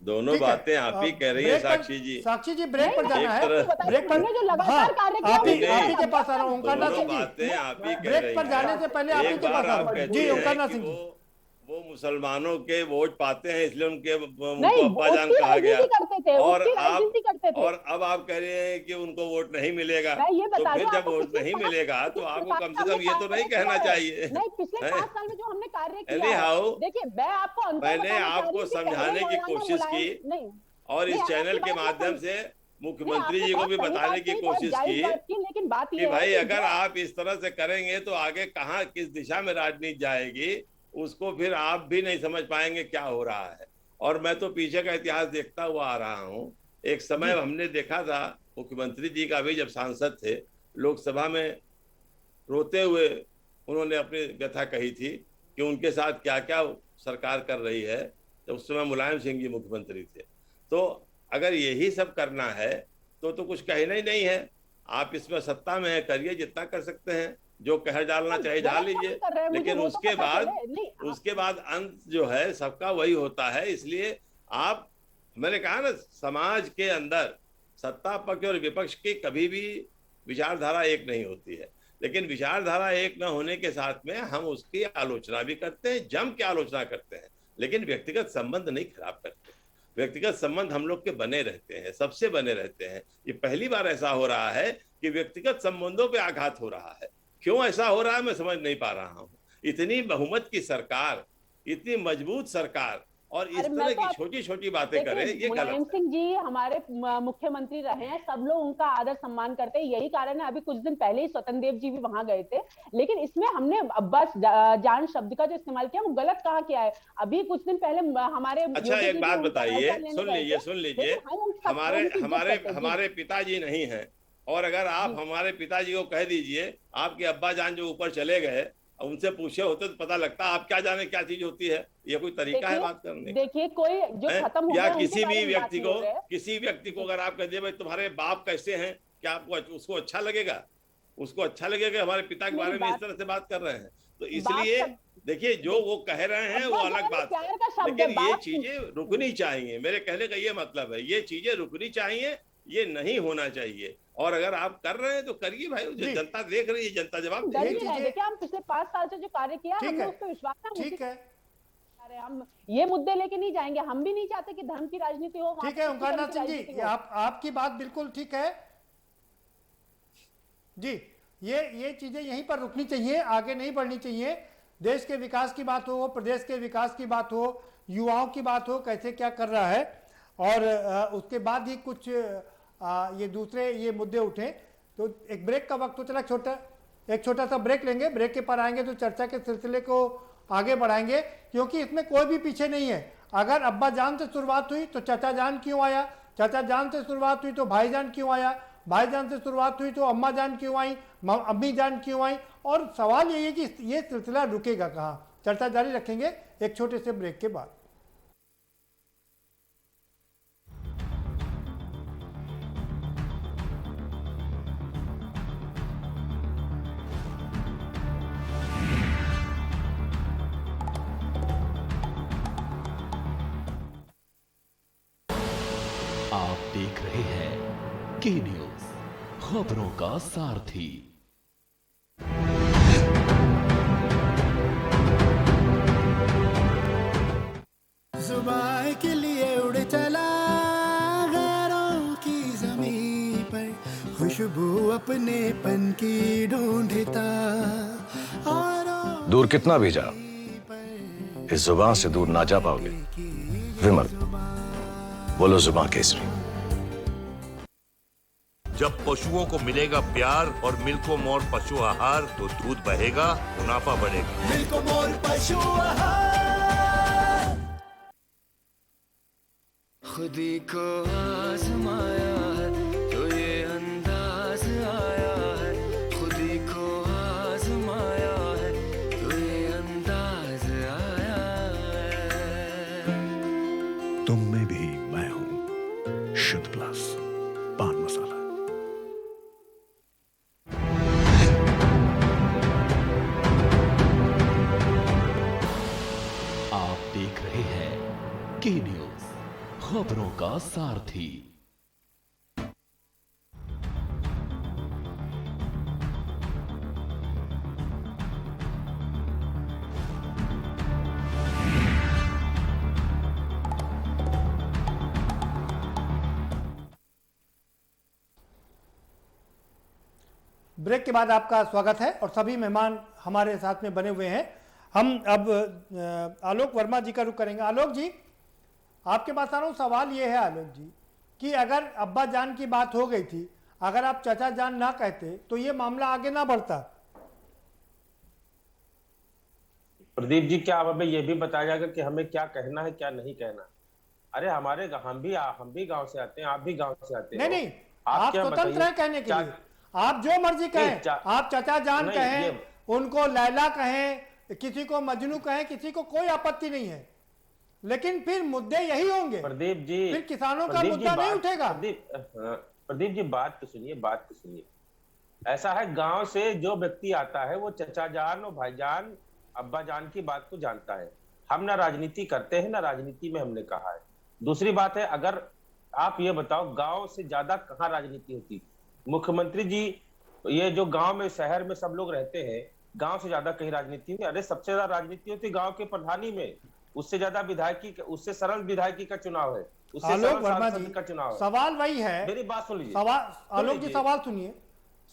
दोनों बातें आप ही कह रही है साक्षी जी। साक्षी जी ब्रेक पर जाना है, ब्रेक पर जो लगातार कार्य किया आप ही के पास आ रहा हूँ ओंकारनाथ सिंह जी। ब्रेक पर जाने से पहले आप ही के पास आ रहा हूँ जी ओंकारनाथ सिंह जी। वो मुसलमानों के वोट पाते हैं इसलिए उनको अब्बा जान कहा गया, और अब आप कह रहे हैं कि उनको वोट नहीं मिलेगा। तो फिर जब वोट नहीं मिलेगा तो आपको कम से कम ये तो नहीं कहना चाहिए। पिछले 5 साल में जो हमने कार्य किया, देखिए मैंने आपको समझाने की कोशिश की और इस चैनल के माध्यम से मुख्यमंत्री जी को भी बताने की कोशिश की, लेकिन बात कि भाई अगर आप इस तरह से करेंगे तो आगे कहाँ किस दिशा में राजनीति जाएगी उसको फिर आप भी नहीं समझ पाएंगे क्या हो रहा है। और मैं तो पीछे का इतिहास देखता हुआ आ रहा हूँ। एक समय हमने देखा था मुख्यमंत्री जी का भी, जब सांसद थे लोकसभा में, रोते हुए उन्होंने अपनी व्यथा कही थी कि उनके साथ क्या क्या सरकार कर रही है, जब उस समय मुलायम सिंह जी मुख्यमंत्री थे। तो अगर यही सब करना है तो कुछ कहना ही नहीं है। आप इसमें सत्ता में है, करिए जितना कर सकते हैं, जो कह डालना चाहिए डाल लीजिए, लेकिन उसके बाद अंत जो है सबका वही होता है। इसलिए आप, मैंने कहा ना, समाज के अंदर सत्ता पक्ष और विपक्ष की कभी भी विचारधारा एक नहीं होती है, लेकिन विचारधारा एक न होने के साथ में हम उसकी आलोचना भी करते हैं, जम के आलोचना करते हैं, लेकिन व्यक्तिगत संबंध नहीं खराब करते। व्यक्तिगत संबंध हम लोग के बने रहते हैं, सबसे बने रहते हैं। ये पहली बार ऐसा हो रहा है कि व्यक्तिगत संबंधों पे आघात हो रहा है। क्यों ऐसा हो रहा है मैं समझ नहीं पा रहा हूँ। इतनी बहुमत की सरकार, इतनी मजबूत सरकार, और इस तरह की छोटी छोटी बातें करें, ये गलत है। मुलायम सिंह जी हमारे मुख्यमंत्री रहे हैं, सब लोग उनका आदर सम्मान करते हैं, यही कारण है अभी कुछ दिन पहले ही स्वतंत्र देव जी भी वहां गए थे। लेकिन इसमें हमने बस जान शब्द का जो इस्तेमाल किया वो गलत कहा किया है। अभी कुछ दिन पहले हमारे, अच्छा एक बात बताइए, सुन लीजिए, हमारे पिताजी नहीं है, और अगर आप हमारे पिताजी को कह दीजिए आपके अब्बा जान जो ऊपर चले गए, उनसे पूछे होते तो पता लगता। आप क्या जाने क्या चीज होती है, ये कोई तरीका है बात करने? देखिए कोई जो खत्म हो या गया, किसी व्यक्ति को अगर आप कह दिए भाई तुम्हारे बाप कैसे हैं, क्या आपको उसको अच्छा लगेगा? उसको अच्छा लगेगा हमारे पिता के बारे में इस तरह से बात कर रहे हैं? तो इसलिए देखिए, जो वो कह रहे हैं वो अलग बात है, लेकिन ये चीजें रुकनी चाहिए। मेरे कहने का ये मतलब है, ये चीजें रुकनी चाहिए, ये नहीं होना चाहिए। और अगर आप कर रहे हैं तो करिए भाई, जनता देख रही है, जनता जवाब देगी। देखिए हम पिछले 5 साल से जो कार्य किया, हमने उस पर विश्वास है। ठीक है, हम ये मुद्दे लेके नहीं जाएंगे, हम भी नहीं चाहते कि धर्म की राजनीति हो। ठीक है ओंकारनाथ सिंह जी, आपकी बात बिल्कुल ठीक है जी। ये चीजें यहीं पर रुकनी चाहिए, आगे नहीं बढ़नी चाहिए। देश के विकास की बात हो, प्रदेश के विकास की बात हो, युवाओं की बात हो, कैसे क्या कर रहा है, और उसके बाद ही कुछ ये दूसरे ये मुद्दे उठे। तो एक ब्रेक का वक्त हो चला, एक छोटा सा ब्रेक लेंगे। ब्रेक के पर आएंगे तो चर्चा के सिलसिले को आगे बढ़ाएंगे, क्योंकि इसमें कोई भी पीछे नहीं है। अगर अब्बा जान से शुरुआत हुई तो चाचा जान क्यों आया, चाचा जान से शुरुआत हुई तो भाईजान क्यों आया, भाईजान से शुरुआत हुई तो अम्मा जान क्यों आई, अम्मी जान क्यों आई। और सवाल यही है कि ये सिलसिला रुकेगा कहाँ। चर्चा जारी रखेंगे एक छोटे से ब्रेक के बाद। आप देख रहे हैं के न्यूज, खबरों का सारथी। जुबान के लिए उड़ चला गैरों की जमीन पर, खुशबू अपने पन की ढूंढता। दूर कितना भी जाओ, इस जुबान से दूर ना जा पाओगे। विमल, बोलो जुबान केसरी। जब पशुओं को मिलेगा प्यार और मिल्को मोर पशु आहार, तो दूध बहेगा, मुनाफा बढ़ेगा। मिल्को मोर पशु आहार। खुदी को आजमाया है तो ये अंदाज आया है, खुदी को आजमाया है तो ये अंदाज आया है। तुम में भी मैं हूं, शुद्ध प्लस पान मसाला। आप देख रहे हैं के न्यूज, खबरों का सारथी। ब्रेक के बाद आपका स्वागत है, और सभी मेहमान हमारे साथ में बने हुए हैं। हम अब आलोक वर्मा जी का रुख करेंगे। आलोक जी, आपके पास आ रहा हूँ। सवाल ये है आलोक जी कि अगर अब्बा जान की बात हो गई थी, अगर आप चाचा जान ना कहते तो ये मामला आगे ना बढ़ता। प्रदीप जी, क्या हमें ये भी बताया जाएगा कि हमें क्या कहना है क्या नहीं कहना? अरे हम भी गांव से आते हैं, आप भी गांव से आते हैं। नहीं, आप स्वतंत्र हैं कहने के लिए, आप जो मर्जी कहें। आप चाचा जान कहें, उनको लैला कहें, किसी को मजनू कहें, किसी को कोई आपत्ति नहीं है, लेकिन फिर मुद्दे यही होंगे। प्रदीप जी, फिर किसानों का मुद्दा नहीं उठेगा। प्रदीप जी बात तो सुनिए, बात तो सुनिए। ऐसा है, गांव से जो व्यक्ति आता है वो चचा जान और भाईजान अब्बा जान की बात को जानता है। हम ना राजनीति करते हैं, ना राजनीति में हमने कहा है। दूसरी बात है, अगर आप ये बताओ गांव से ज्यादा कहाँ राजनीति होती? मुख्यमंत्री जी, ये जो गांव में शहर में सब लोग रहते हैं, गांव से ज्यादा कहीं राजनीति में? अरे सबसे ज्यादा राजनीति होती गांव के प्रधानी में। उससे ज्यादा विधायकी, उससे सरल विधायकी का चुनाव है, उससे आलोक सरल वर्मा सांसद जी, का चुनाव है। सवाल वही है, मेरी बात सुन लीजिए। सवाल आलोक जी, सवाल सुनिए।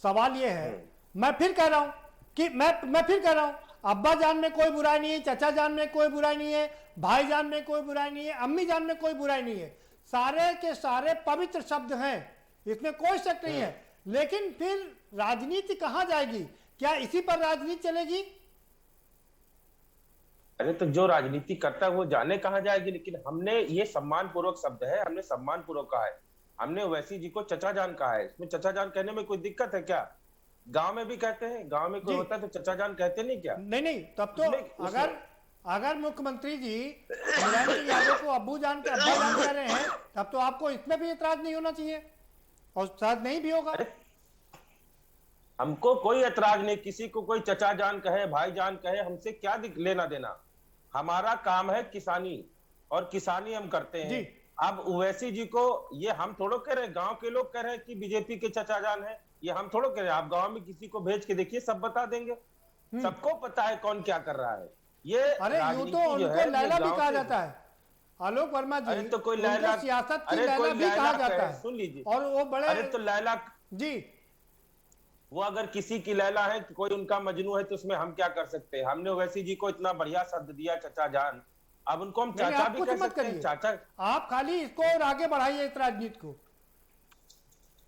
सवाल ये है, मैं फिर कह रहा हूं कि मैं फिर कह रहा हूं, अब्बा जान में कोई बुराई नहीं है, चचा जान में कोई बुराई नहीं है, भाई जान में कोई बुराई नहीं है, अम्मी जान में कोई बुराई नहीं है। सारे के सारे पवित्र शब्द हैं, इसमें कोई शक नहीं है। लेकिन फिर राजनीति कहां जाएगी? क्या इसी पर राजनीति चलेगी? अरे तो जो राजनीति करता है वो जाने कहाँ जाएगी। लेकिन हमने ये सम्मान पूर्वक शब्द है, हमने सम्मान पूर्वक कहा है। हमने ओवैसी जी को चचा जान कहा है। इसमें चचा जान कहने में कोई दिक्कत है क्या? गांव में भी कहते हैं, गांव में कोई होता है तो चचा जान कहते नहीं क्या? नहीं, तब तो अगर मुख्यमंत्री जी मुलायम सिंह यादव को अब्बा जान कह रहे हैं, तब तो आपको इसमें भी एतराज नहीं होना चाहिए, और शायद नहीं भी होगा। हमको कोई एतराज नहीं, किसी को कोई चचा जान कहे, भाई जान कहे, हमसे क्या लेना देना। हमारा काम है किसानी, और किसानी हम करते हैं। अब ओवैसी जी को ये हम थोड़ो कह रहे हैं, गांव के लोग कह रहे हैं कि बीजेपी के चचा जान है, ये हम थोड़ो कह रहे हैं। आप गांव में किसी को भेज के देखिए, सब बता देंगे। सबको पता है कौन क्या कर रहा है। ये अरे यूं तो उनको लैला भी कहा जाता है आलोक वर्मा जी। अरे तो कोई लैला, सियासत की लैला भी कहा जाता है। सुन लीजिए, और वो बड़े, अरे तो लैला जी, वो अगर किसी की लैला है, कोई उनका मजनू है, तो उसमें हम क्या कर सकते हैं? हमने ओवैसी जी को इतना बढ़िया शब्द दिया चचा जान, अब उनको हम चाचा भी कह सकते हैं। चाचा, आप खाली इसको और आगे बढ़ाइए इस राजनीति को।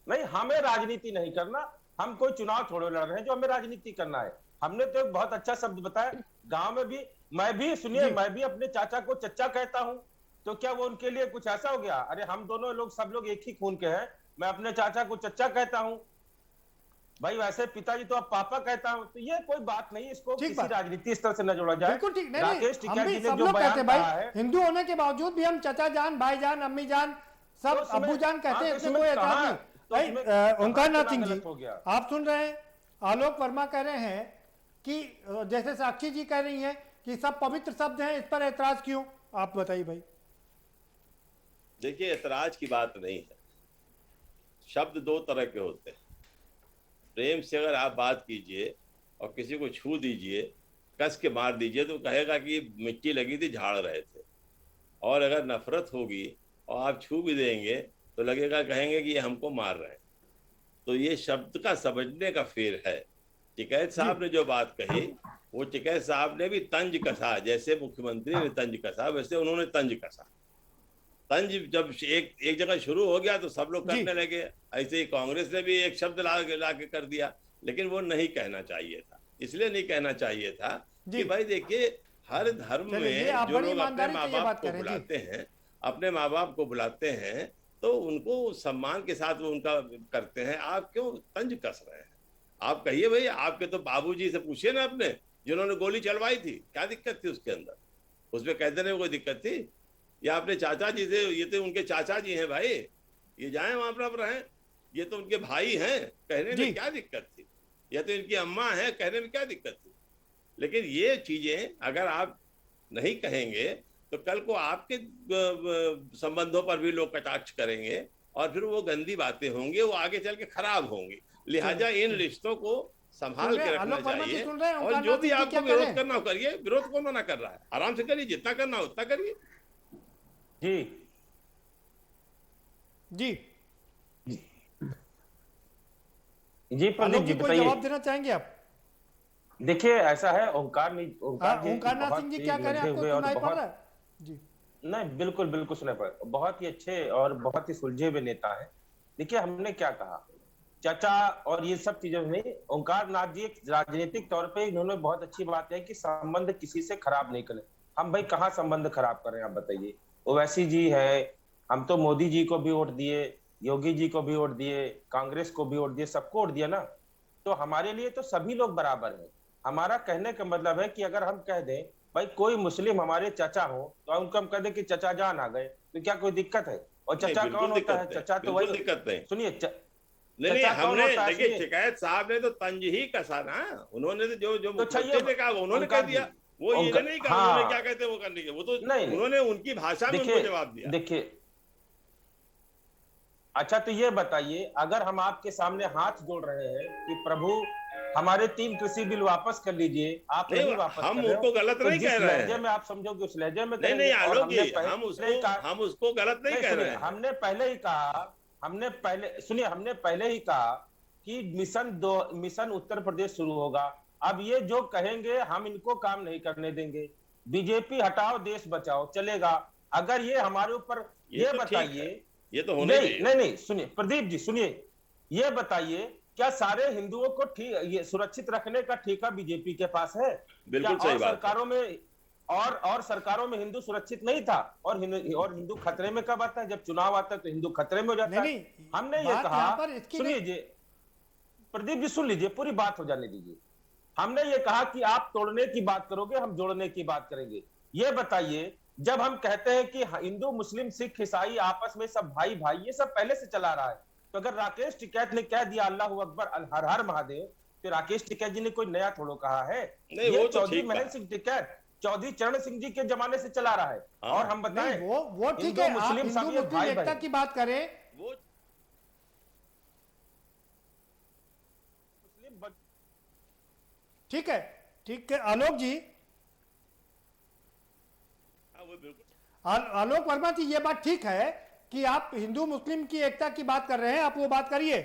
नहीं, हमें राजनीति नहीं करना, हम कोई चुनाव थोड़े लड़ रहे हैं जो हमें राजनीति करना है। हमने तो एक बहुत अच्छा शब्द बताया। गांव में भी, मैं भी सुनिए, मैं भी अपने चाचा को चचा कहता हूं, तो क्या वो उनके लिए कुछ ऐसा हो गया? अरे हम दोनों लोग, सब लोग एक ही खून के हैं। मैं अपने चाचा को चचा कहता हूं भाई, वैसे पिताजी तो अब पापा कहता हूं, तो ये कोई बात नहीं, इसको किसी राजनीति स्तर से न जोड़ा जाए। बिल्कुल ठीक, राकेश टिकैत जी ने जो कहते बयान भाई, कहा है, हिंदू होने के बावजूद भी हम चचा जान, भाई जान, अम्मी जान, सब अब्बू जान कहते हैं, इसमें कोई एतराज नहीं। ओंकार नाथ सिंह जी, आप सुन रहे हैं, आलोक वर्मा कह रहे हैं कि जैसे साक्षी जी कह रही हैं कि सब पवित्र शब्द हैं, इस पर एतराज क्यों? आप बताइए भाई। देखिए, एतराज की बात नहीं है। शब्द दो तरह के होते हैं। प्रेम से अगर आप बात कीजिए और किसी को छू दीजिए, कस के मार दीजिए, तो कहेगा कि मिट्टी लगी थी, झाड़ रहे थे। और अगर नफरत होगी और आप छू भी देंगे तो लगेगा, कहेंगे कि ये हमको मार रहे हैं। तो ये शब्द का समझने का फेर है। टिकैत साहब ने जो बात कही, वो टिकैत साहब ने भी तंज कसा। जैसे मुख्यमंत्री ने तंज कसा, वैसे उन्होंने तंज कसा। तंज जब एक जगह शुरू हो गया तो सब लोग करने लगे। ऐसे ही कांग्रेस ने भी एक शब्द ला के कर दिया, लेकिन वो नहीं कहना चाहिए था। इसलिए नहीं कहना चाहिए था कि भाई देखिए, हर धर्म में जो लोग अपने माँ बाप को बुलाते हैं, अपने माँ बाप को बुलाते हैं, तो उनको सम्मान के साथ वो उनका करते हैं। आप क्यों तंज कस रहे हैं? आप कहिए भाई, आपके तो बाबूजी से पूछिए ना अपने, जिन्होंने गोली चलवाई थी, क्या दिक्कत थी उसके अंदर? उसमें कह देने में कोई दिक्कत थी? या अपने चाचा जी से, ये तो उनके चाचा जी हैं भाई, ये जाए वहां पर रहें, ये तो उनके भाई हैं, कहने में क्या दिक्कत थी? या तो इनकी अम्मा है, कहने में क्या दिक्कत थी? लेकिन ये चीजें अगर आप नहीं कहेंगे तो कल को आपके संबंधों पर भी लोग कटाक्ष करेंगे, और फिर वो गंदी बातें होंगी, वो आगे चल के खराब होंगी। लिहाजा इन रिश्तों को संभाल के रखना चाहिए। और जो भी आपको विरोध करना हो करिए, विरोध कौन मना कर रहा है? आराम से करिए, जितना करना हो उतना करिए। जी जी जी प्रदीप जी, कोई जवाब देना चाहेंगे आप? देखिए, ऐसा है, ओंकार नाथ सिंह जी क्या करें, आपको सुनाई पड़ रहा है? जी नहीं, बिल्कुल बिल्कुल सुनाई पड़ रहा है। बहुत ही अच्छे और बहुत ही सुलझे हुए नेता है। देखिए, हमने क्या कहा, चचा और ये सब चीजों में ओंकार नाथ जी एक राजनीतिक तौर पे इन्होंने बहुत अच्छी बात है कि संबंध किसी से खराब नहीं करें। हम भाई कहाँ संबंध खराब कर रहे हैं, आप बताइए। ओवैसी जी है, हम तो मोदी जी को भी वोट दिए, योगी जी को भी वोट दिए, कांग्रेस को भी वोट दिए, सबको वोट दिया ना। तो हमारे लिए तो सभी लोग बराबर हैं। हमारा कहने का मतलब है कि अगर हम कह दें भाई कोई मुस्लिम हमारे चाचा हो, तो उनको हम कह दें कि चचा जान आ गए, तो क्या कोई दिक्कत है? और चचा कौन होता है? चचा तो वही दिक्कत नहीं। सुनिए नहीं हमने देखिए शिकायत साहब ने तो तंज ही कसा ना, उन्होंने तो जो ने कहा उन्होंने कह दिया, वो ये नहीं कहा उन्होंने क्या कहते वो करने के, वो तो उन्होंने उनकी भाषा में उनको जवाब दिया। देखिए अच्छा तो ये बताइए, अगर हम आपके सामने हाथ जोड़ रहे हैं कि प्रभु हमारे 3 कृषि बिल वापस कर लीजिए, आप नहीं वापस हम उनको गलत नहीं कह रहे हैं, में आप समझोगे उस लहजे में नहीं आलोक जी, हम उसको गलत नहीं कह रहे हैं। हमने पहले ही कहा, हमने पहले ही कहा कि मिशन उत्तर प्रदेश शुरू होगा। अब ये जो कहेंगे हम इनको काम नहीं करने देंगे, बीजेपी हटाओ देश बचाओ चलेगा। अगर ये हमारे ऊपर ये बताइए, ये तो होने नहीं सुनिए प्रदीप जी सुनिए, ये बताइए क्या सारे हिंदुओं को ये सुरक्षित रखने का ठेका बीजेपी के पास है? बिल्कुल सही बात। सरकारों में और सरकारों में हिंदू सुरक्षित नहीं था, और हिंदू खतरे में कब आता है? जब चुनाव आता है तो हिंदू खतरे में हो जाता है। हमने ये कहा, सुनिए प्रदीप जी सुन लीजिए, पूरी बात हो जाने दीजिए। हमने ये कहा कि आप तोड़ने की बात करोगे, हम जोड़ने की बात करेंगे। ये बताइए, जब हम कहते हैं कि हिंदू मुस्लिम सिख ईसाई आपस में सब भाई भाई, ये सब पहले से चला रहा है। तो अगर राकेश टिकैत ने कह दिया अल्लाह अकबर हर हर महादेव, तो राकेश टिकैत जी ने कोई नया थोड़ा कहा है? ये चौधरी महेंद्र सिंह टिकैत चौधरी चरण सिंह जी के जमाने से चला रहा है। और हम बताएं वो ठीक है, मुस्लिम एकता की बात करें, ठीक है आलोक जी, आलोक वर्मा जी, ये बात ठीक है कि आप हिंदू मुस्लिम की एकता की बात कर रहे हैं, आप वो बात करिए,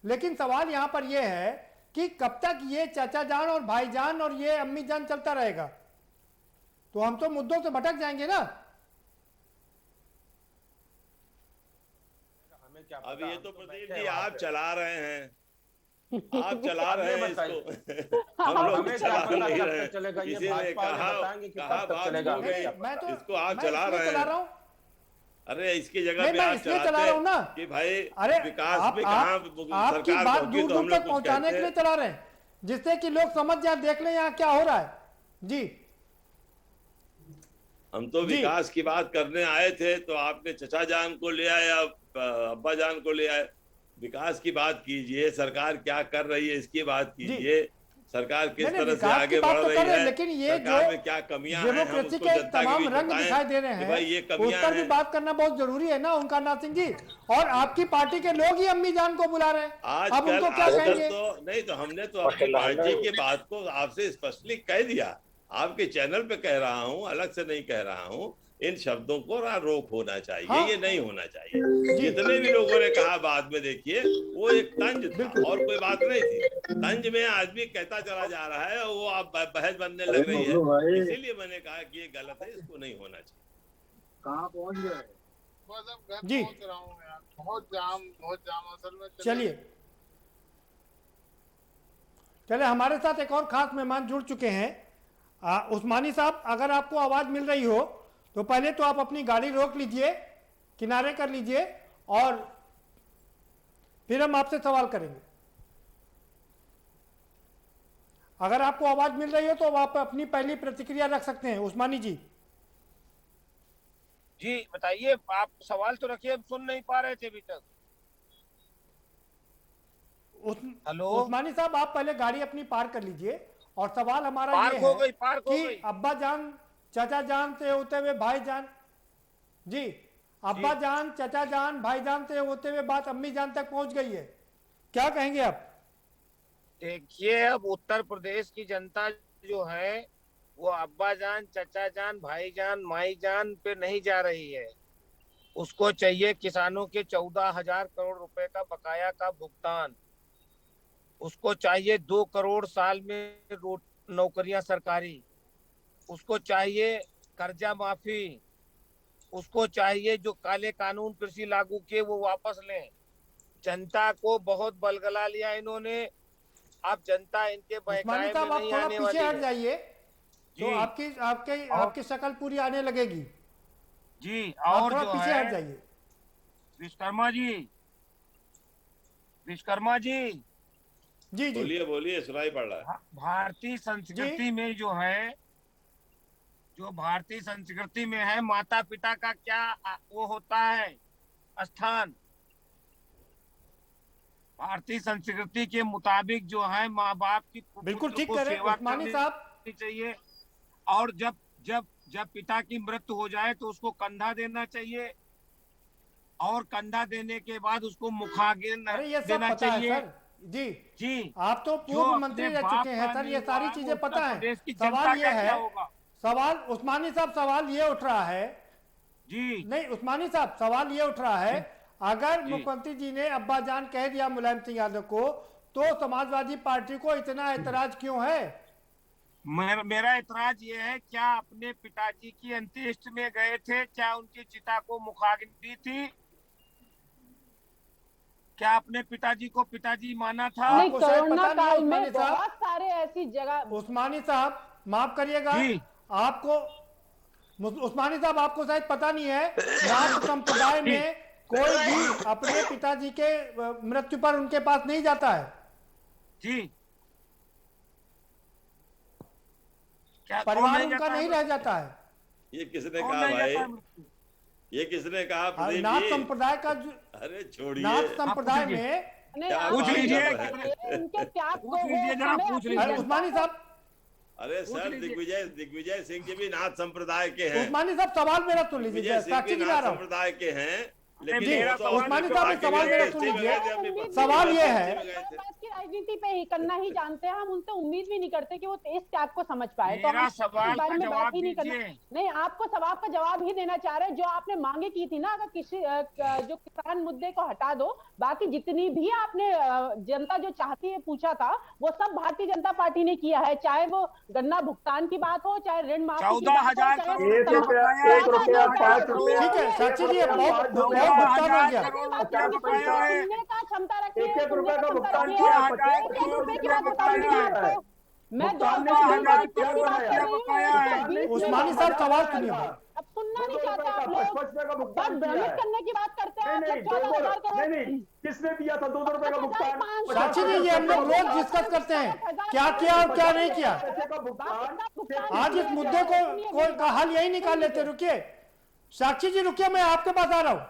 लेकिन सवाल यहां पर यह है कि कब तक ये चाचा जान और भाईजान और ये अम्मी जान चलता रहेगा? तो हम तो मुद्दों से भटक जाएंगे ना। अब ये तो प्रदीप जी आप चला रहे हैं, आप चला रहे हैं इसको, हम लोग चला नहीं रहे हैं। किसी ने कहा बात हो गई, इसको आप चला रहे हैं। अरे इसकी जगह पे आप चलाते हैं कि भाई विकास पे कहाँ आपकी बात दूर दूर तक पहुंचाने के लिए चला रहे हैं, जिससे कि लोग समझ जाए, देख लें यहाँ क्या हो रहा है। जी हम तो विकास की बात करने आए थे, तो आपने चचा जान को ले आए, अब्बा जान को ले आए। विकास की बात कीजिए, सरकार क्या कर रही है इसकी बात कीजिए, सरकार किस तरह से आगे बढ़ रही है, लेकिन ये सरकार में क्या कमियां हैं, हम उसको जनता के बीच रंग दिखाई दे रहे हैं, भाई ये कमियां उस पर भी बात करना बहुत जरूरी है ना ओंकार नाथ सिंह जी। और आपकी पार्टी के लोग ही अम्मी जान को बुला रहे हैं, अब उनको क्या कहेंगे? तो नहीं, तो हमने तो अपनी पार्टी की बात को आपसे स्पष्टली कह दिया, आपके चैनल पे कह रहा हूँ, अलग से नहीं कह रहा हूँ। इन शब्दों को रोक होना चाहिए, हाँ? ये नहीं होना चाहिए। जितने भी लोगों ने कहा बाद में देखिए, वो एक तंज था और कोई बात नहीं थी। तंज में आदमी कहता चला जा रहा है और वो आप बहस बनने लग रही है, इसीलिए मैंने कहा कि ये गलत है, इसको नहीं होना चाहिए। कहाँ पहुंच गए? बस अब घर जी पहुंच रहा हूँ यार, बहुत जाम असल में। चलिए हमारे साथ एक और खास मेहमान जुड़ चुके हैं। उस्मानी साहब, अगर आपको आवाज मिल रही हो तो पहले तो आप अपनी गाड़ी रोक लीजिए, किनारे कर लीजिए, और फिर हम आपसे सवाल करेंगे। अगर आपको आवाज मिल रही हो तो आप अपनी पहली प्रतिक्रिया रख सकते हैं। उस्मानी जी जी बताइए, आप सवाल तो रखिए, सुन नहीं पा रहे थे अभी तक। हेलो उस्मानी साहब, आप पहले गाड़ी अपनी पार कर लीजिए, और सवाल हमारा ये है कि अब्बा जान चाचा जान से होते हुए भाईजान, जी अब्बा जान चाचा जान भाईजान से होते हुए बात अम्मी जान तक पहुंच गई है, क्या कहेंगे आप? देखिए, अब उत्तर प्रदेश की जनता जो है वो अब्बा जान चाचा जान भाईजान माईजान पे नहीं जा रही है। उसको चाहिए किसानों के 14,000 करोड़ रुपए का बकाया का भुगतान, उसको चाहिए 2 करोड़ साल में नौकरियां सरकारी, उसको चाहिए कर्जा माफी, उसको चाहिए जो काले कानून कृषि लागू किए वो वापस लें। जनता को बहुत बलगला लिया इन्होंने, अब जनता इनके बहकावे में नहीं आने वाली है। हट जाइए तो आपकी शक्ल पूरी आने लगेगी जी। और जो पीछे हट जाइए। विश्वकर्मा जी जी बोलिए, सुनाई पड़ रहा है। भारतीय संस्कृति में जो है, जो भारतीय संस्कृति में है, माता पिता का क्या वो होता है, स्थान भारतीय संस्कृति के मुताबिक जो है माँ बाप की बिल्कुल ठीक को कह रहे सेवा उस्मानी करनी साहब। चाहिए, और जब जब जब पिता की मृत्यु हो जाए तो उसको कंधा देना चाहिए, और कंधा देने के बाद उसको मुखाग्नि अरे ये सब देना पता है चाहिए। सर जी जी आप तो जो पूर्व अपने मंत्री रह बाप चुके हैं का सर, नहीं ये सारी हुआ, चीजें उत्तर पता है। प्रदेश की जनता सवाल ये का क्या है, होगा? सवाल उस्मानी साहब सवाल ये उठ रहा है जी नहीं उस्मानी साहब सवाल ये उठ रहा है, अगर जी। मुख्यमंत्री जी ने अब्बा जान कह दिया मुलायम सिंह यादव को, तो समाजवादी पार्टी को इतना ऐतराज क्यों है? मेरा ऐतराज ये है, क्या अपने पिताजी की अंत्येष्टि में गए थे? क्या उनकी चिता को मुखाग्नि दी थी? क्या अपने पिताजी को पिताजी माना था? नहीं, आपको शायद कोरोना पता नहीं है काल में उस्मानी साहब। बहुत सारे ऐसी जगह। उस्मानी साहब माफ करिएगा, जी। आपको उस्मानी साहब आपको शायद पता नहीं है, नाथ संप्रदाय में कोई भी अपने पिताजी के मृत्यु पर उनके पास नहीं जाता है जी। क्या परिवार उनका नहीं रह जाता है। ये किसने कहा भाई? ये किसने कहा प्रदीप नाथ जी? संप्रदाय का अरे छोड़िए, नाथ संप्रदाय में पूछ लीजिए उनके त्याग को पूछ लीजिए जरा, पूछ लीजिए। उस्मानी साहब, अरे सर दिग्विजय सिंह जी भी नाथ संप्रदाय के हैं। उस्मानी साहब सवाल मेरा सुन लीजिए, दिग्विजय सिंह साक्षी भी जी ला नाथ रहा हूं। संप्रदाय के हैं, जी, लेकिन उस्मानी साहब सवाल मेरा सुन लीजिए। सवाल ये है, की राजनीति पे ही करना ही जानते हैं, हम उनसे उम्मीद भी नहीं करते कि वो इस त्याग को समझ पाए। तो मेरा हम सवाल इस बारे का में बात जवाब ही नहीं करना। दीजिए। नहीं, आपको सवाल का जवाब ही देना चाह रहे हैं। जो आपने मांगे की थी ना, अगर किसी जो किसान मुद्दे को हटा दो, बाकी जितनी भी आपने जनता जो चाहती है पूछा था, वो सब भारतीय जनता पार्टी ने किया है। चाहे वो गन्ना भुगतान की बात हो, चाहे ऋण माफी की बात हो, 14,000 चाहे करोड़ एक रुपया 5 रुपया। ठीक है साक्षी जी, बहुत भुगतान हो गया। क्षमता रखी है, 1-1 रुपए का भुगतान किया किया, 1 रुपए की बात बता रही हूँ आपको। मैं जो भुगतान आपको नहीं बात किया, की बात कर रही हूँ, उस्मानी साहब सवाल सुनिए। अब सुनना नहीं चाहते आप लोग, 55 रुपए का बस भुगतान किया भ्रमित है। करने की बात करते हैं आप नहीं लोग। 14,000 करोड़ नहीं, किसने दिया था 2-2 रुपए का भुगतान? साक्षी जी, ये हम लोग रोज डिस्कस करते हैं, क्या किया और क्या नहीं किया। आज इस मुद्दे को का हल यही निकाल लेते। रुकिए साक्षी जी, रुकिए, मैं आपके पास आ रहा हूं।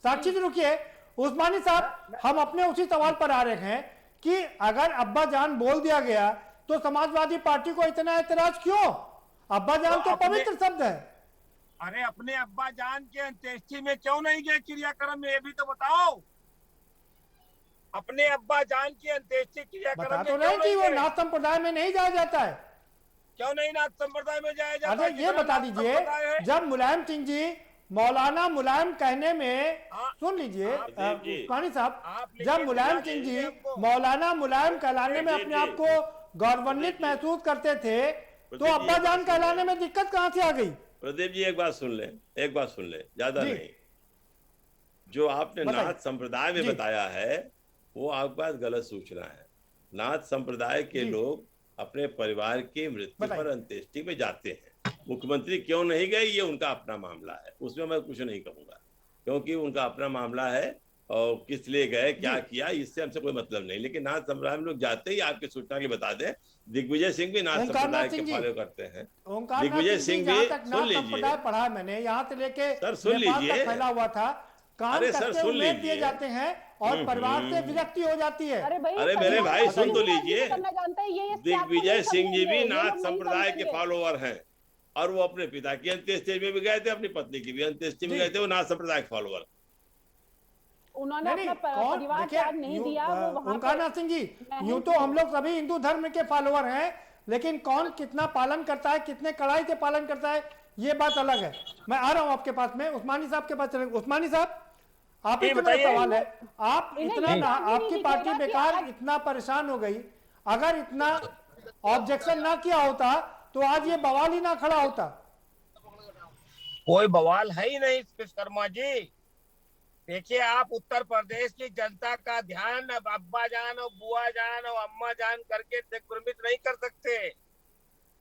साक्षी जी रुकिए। उस्मानी साहब, हम अपने उसी सवाल पर आ रहे हैं कि अगर अब्बा जान बोल दिया गया तो समाजवादी पार्टी को इतना ऐतराज क्यों? अब्बा जान तो पवित्र शब्द है। अरे अपने अब्बा जान के अंत्येष्टि में क्यों नहीं गए क्रियाक्रम में? ये भी तो बताओ। अपने अब्बा जान की अंत्येष्टि क्रियाक्रम बता में तो क्यों रहे कि नहीं वो गए? नाथ संप्रदाय में नहीं जाया जाता है। क्यों नहीं नाथ संप्रदाय में जाया जाता? अरे ये बता दीजिए, जब मुलायम सिंह जी मौलाना मुलायम कहने में, सुन लीजिए उस्मानी साहब, जब मुलायम सिंह जी मौलाना मुलायम कहलाने में अपने आप को गौरवान्वित महसूस करते थे, तो अब्बा जान कहलाने में दिक्कत कहां से आ गई? प्रदीप जी एक बात सुन ले, ज्यादा नहीं। जो आपने नाथ संप्रदाय में बताया है वो आपके पास गलत सूचना है। नाथ संप्रदाय के लोग अपने परिवार की मृत्यु पर अंत्येष्टि में जाते हैं। मुख्यमंत्री क्यों नहीं गए ये उनका अपना मामला है, उसमें मैं कुछ नहीं कहूंगा, क्योंकि उनका अपना मामला है। और किस लिए गए, क्या किया, इससे हमसे कोई मतलब नहीं। लेकिन नाथ संप्रदाय में लोग जाते ही आपकी सूचना के बता दें, दिग्विजय सिंह भी नाथ संप्रदाय के फॉलो करते हैं। दिग्विजय सिंह भी, सुन लीजिए, पढ़ा है मैंने, यहाँ से लेके सर सुन लीजिए, फैला हुआ था। काम करते हुए दिए जाते हैं और परिवार से विरक्ति हो जाती है। अरे मेरे भाई सुन तो लीजिए, दिग्विजय सिंह जी भी नाथ संप्रदाय के फॉलोअर हैं और वो अपने पिता की अंत्येष्टि में भी गए थे, अपनी पत्नी की भी अंत्येष्टि में गए थे। वो नाथ संप्रदाय के फॉलोअर। उन्होंने अपना परिवार त्याग नहीं दिया, वो वहां ओंकारनाथ सिंह जी, यूं तो हम लोग सभी हिंदू धर्म के फॉलोअर हैं, लेकिन कौन कितना पालन करता है, कितने कड़ाई से पालन करता है, ये बात अलग है। मैं आ रहा हूं आपके पास में, उस्मानी साहब के पास चले। उस्मानी साहब, आप ही का सवाल है, आप इतना आपकी पार्टी बेकार इतना परेशान हो गई, अगर इतना ऑब्जेक्शन ना किया होता तो आज ये बवाल ही ना खड़ा होता। कोई बवाल है ही नहीं विश्वकर्मा जी। देखिए, आप उत्तर प्रदेश की जनता का ध्यान अब अब्बा जान और बुआ जान और अम्मा जान करके दिग्भ्रमित नहीं कर सकते।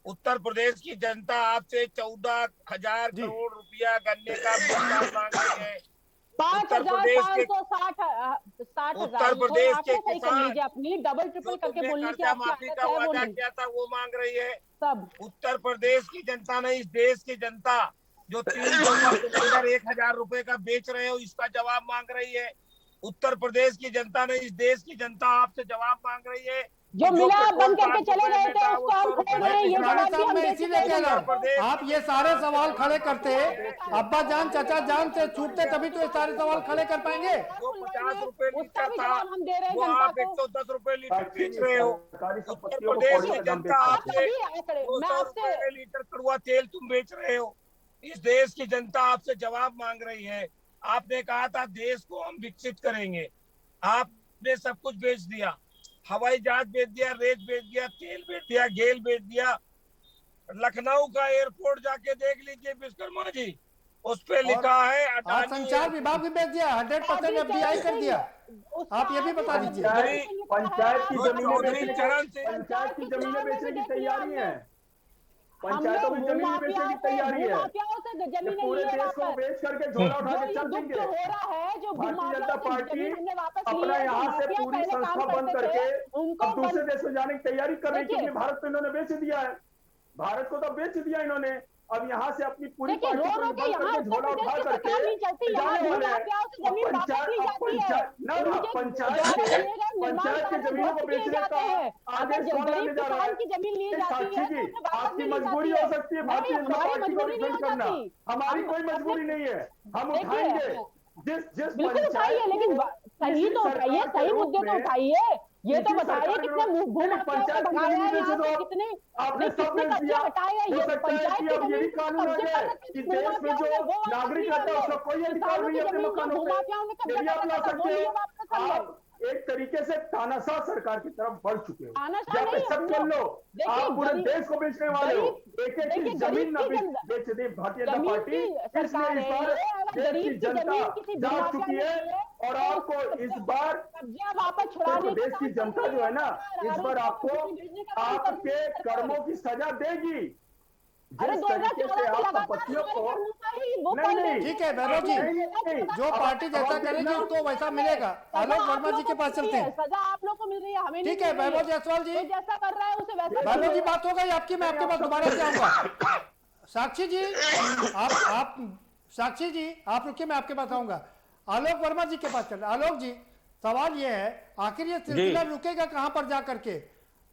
उत्तर प्रदेश की जनता आपसे 14,000 करोड़ रुपया गन्ने का भुगतान मांग रही है। उत्तर प्रदेश के 60,000 उत्तर प्रदेश के किसान अपनी डबल ट्रिपल करके बोलने की माफी का वादा किया था, वो मांग रही है। सब उत्तर प्रदेश की जनता नहीं, इस देश की जनता जो 3 जगह सिलेंडर 1000 रुपए का बेच रहे हो, इसका जवाब मांग रही है। उत्तर प्रदेश की जनता ने, इस देश की जनता आपसे जवाब मांग रही है। जो मिला बंद करके चले गए थे उसको हम खोल रहे हैं, ये जवाब भी हम मैं दे इसीलिए चुके कह रहा हैं। हूँ, आप ये सारे सवाल खड़े करते, अब्बा जान चाचा जान से छूटते तभी तो ये सारे सवाल खड़े कर पाएंगे। जो 50 रुपए उसका लीटर भी था, जवाब हम दे रहे हैं वो जनता आप को। 110 रुपए लीटर बेच रहे हो। उत्तर प्रदेश की जनता आपसे 200 रुपए लीटर कड़वा तेल तुम बेच रहे हो। इस देश की जनता आपसे जवाब मांग रही है। आपने कहा था देश को हम विकसित करेंगे, आपने सब कुछ बेच दिया। हवाई जहाज बेच दिया, रेत बेच दिया, तेल बेच दिया, गेल बेच दिया। लखनऊ का एयरपोर्ट जाके देख लीजिए विश्वकर्मा जी, उस पे लिखा है आज संचार विभाग भी बेच दिया, 100% FDI कर दिया। आप ये भी बता दीजिए। पंचायत की जमीनें पंचायत की जमीनें बेचने की तैयारी है, पंचायतों की जमीन बेचने की तैयारी है। ये पूरे देश को बेच करके झोला उठा के चल देंगे। भारतीय जनता पार्टी अपना यहाँ से पूरी संस्था बंद करके अब दूसरे देश में जाने की तैयारी कर रही है, क्योंकि भारत को इन्होंने बेच दिया है। भारत को तो बेच दिया इन्होंने, अब यहाँ से अपनी पूरी पार्टी को बंद करके झोला उठा करके जाने वाले हैं। पंचायत के जमीनों को बेचने का आदेश कौन लाने जा रहा है? साक्षी जी, आपकी मजबूरी हो सकती है भारतीय जनता पार्टी को डिफेंड करना, हमारी कोई मजबूरी नहीं है। हम उठाएंगे जिस बिल्कुल उठाइए, लेकिन सही तो उठाइए, सही मुद्दे तो उठाइए। ये तो बताइए कितने भूमाफियाओं को भगाया है यहाँ से, कितने कब्जे हटाए हैं। ये पंचायत की जमीन कब्जे पर कि देश में जो नागरिक रहता है उसका कोई अधिकार नहीं है अपने मकानों पे। आप एक तरीके से तानाशाह सरकार की तरफ बढ़ चुके हो, या पे सब चल लो, आप पूरे देश को बेचने वाले हो। एक एक की जमीन न बेच दी भारतीय जनता पार्टी, इसलिए इस बार देश की जनता जाग चुकी है और आपको इस बार देखो देश की जनता जो है ना, इस बार आपको आपके कर्मों की सजा देगी। जिस तरीके से आप संपत्तियों को नहीं, ठीक है वैभव जी, जो पार्टी जैसा करेगी उसको वैसा मिलेगा। आलोक वर्मा जी के पास चलते हैं। सजा आप लोग को मिल रही है, हमें ठीक है वैभव जायसवाल जी, जैसा कर रहा है उसे वैसा। वैभव जी बात हो गई आपकी, मैं आपके पास दोबारा से आऊंगा। साक्षी जी आप साक्षी जी आप रुकिए, मैं आपके पास आऊंगा। आलोक वर्मा जी के पास चल रहे। आलोक जी, सवाल ये है, आखिर ये सिलसिला रुकेगा कहां पर जा करके?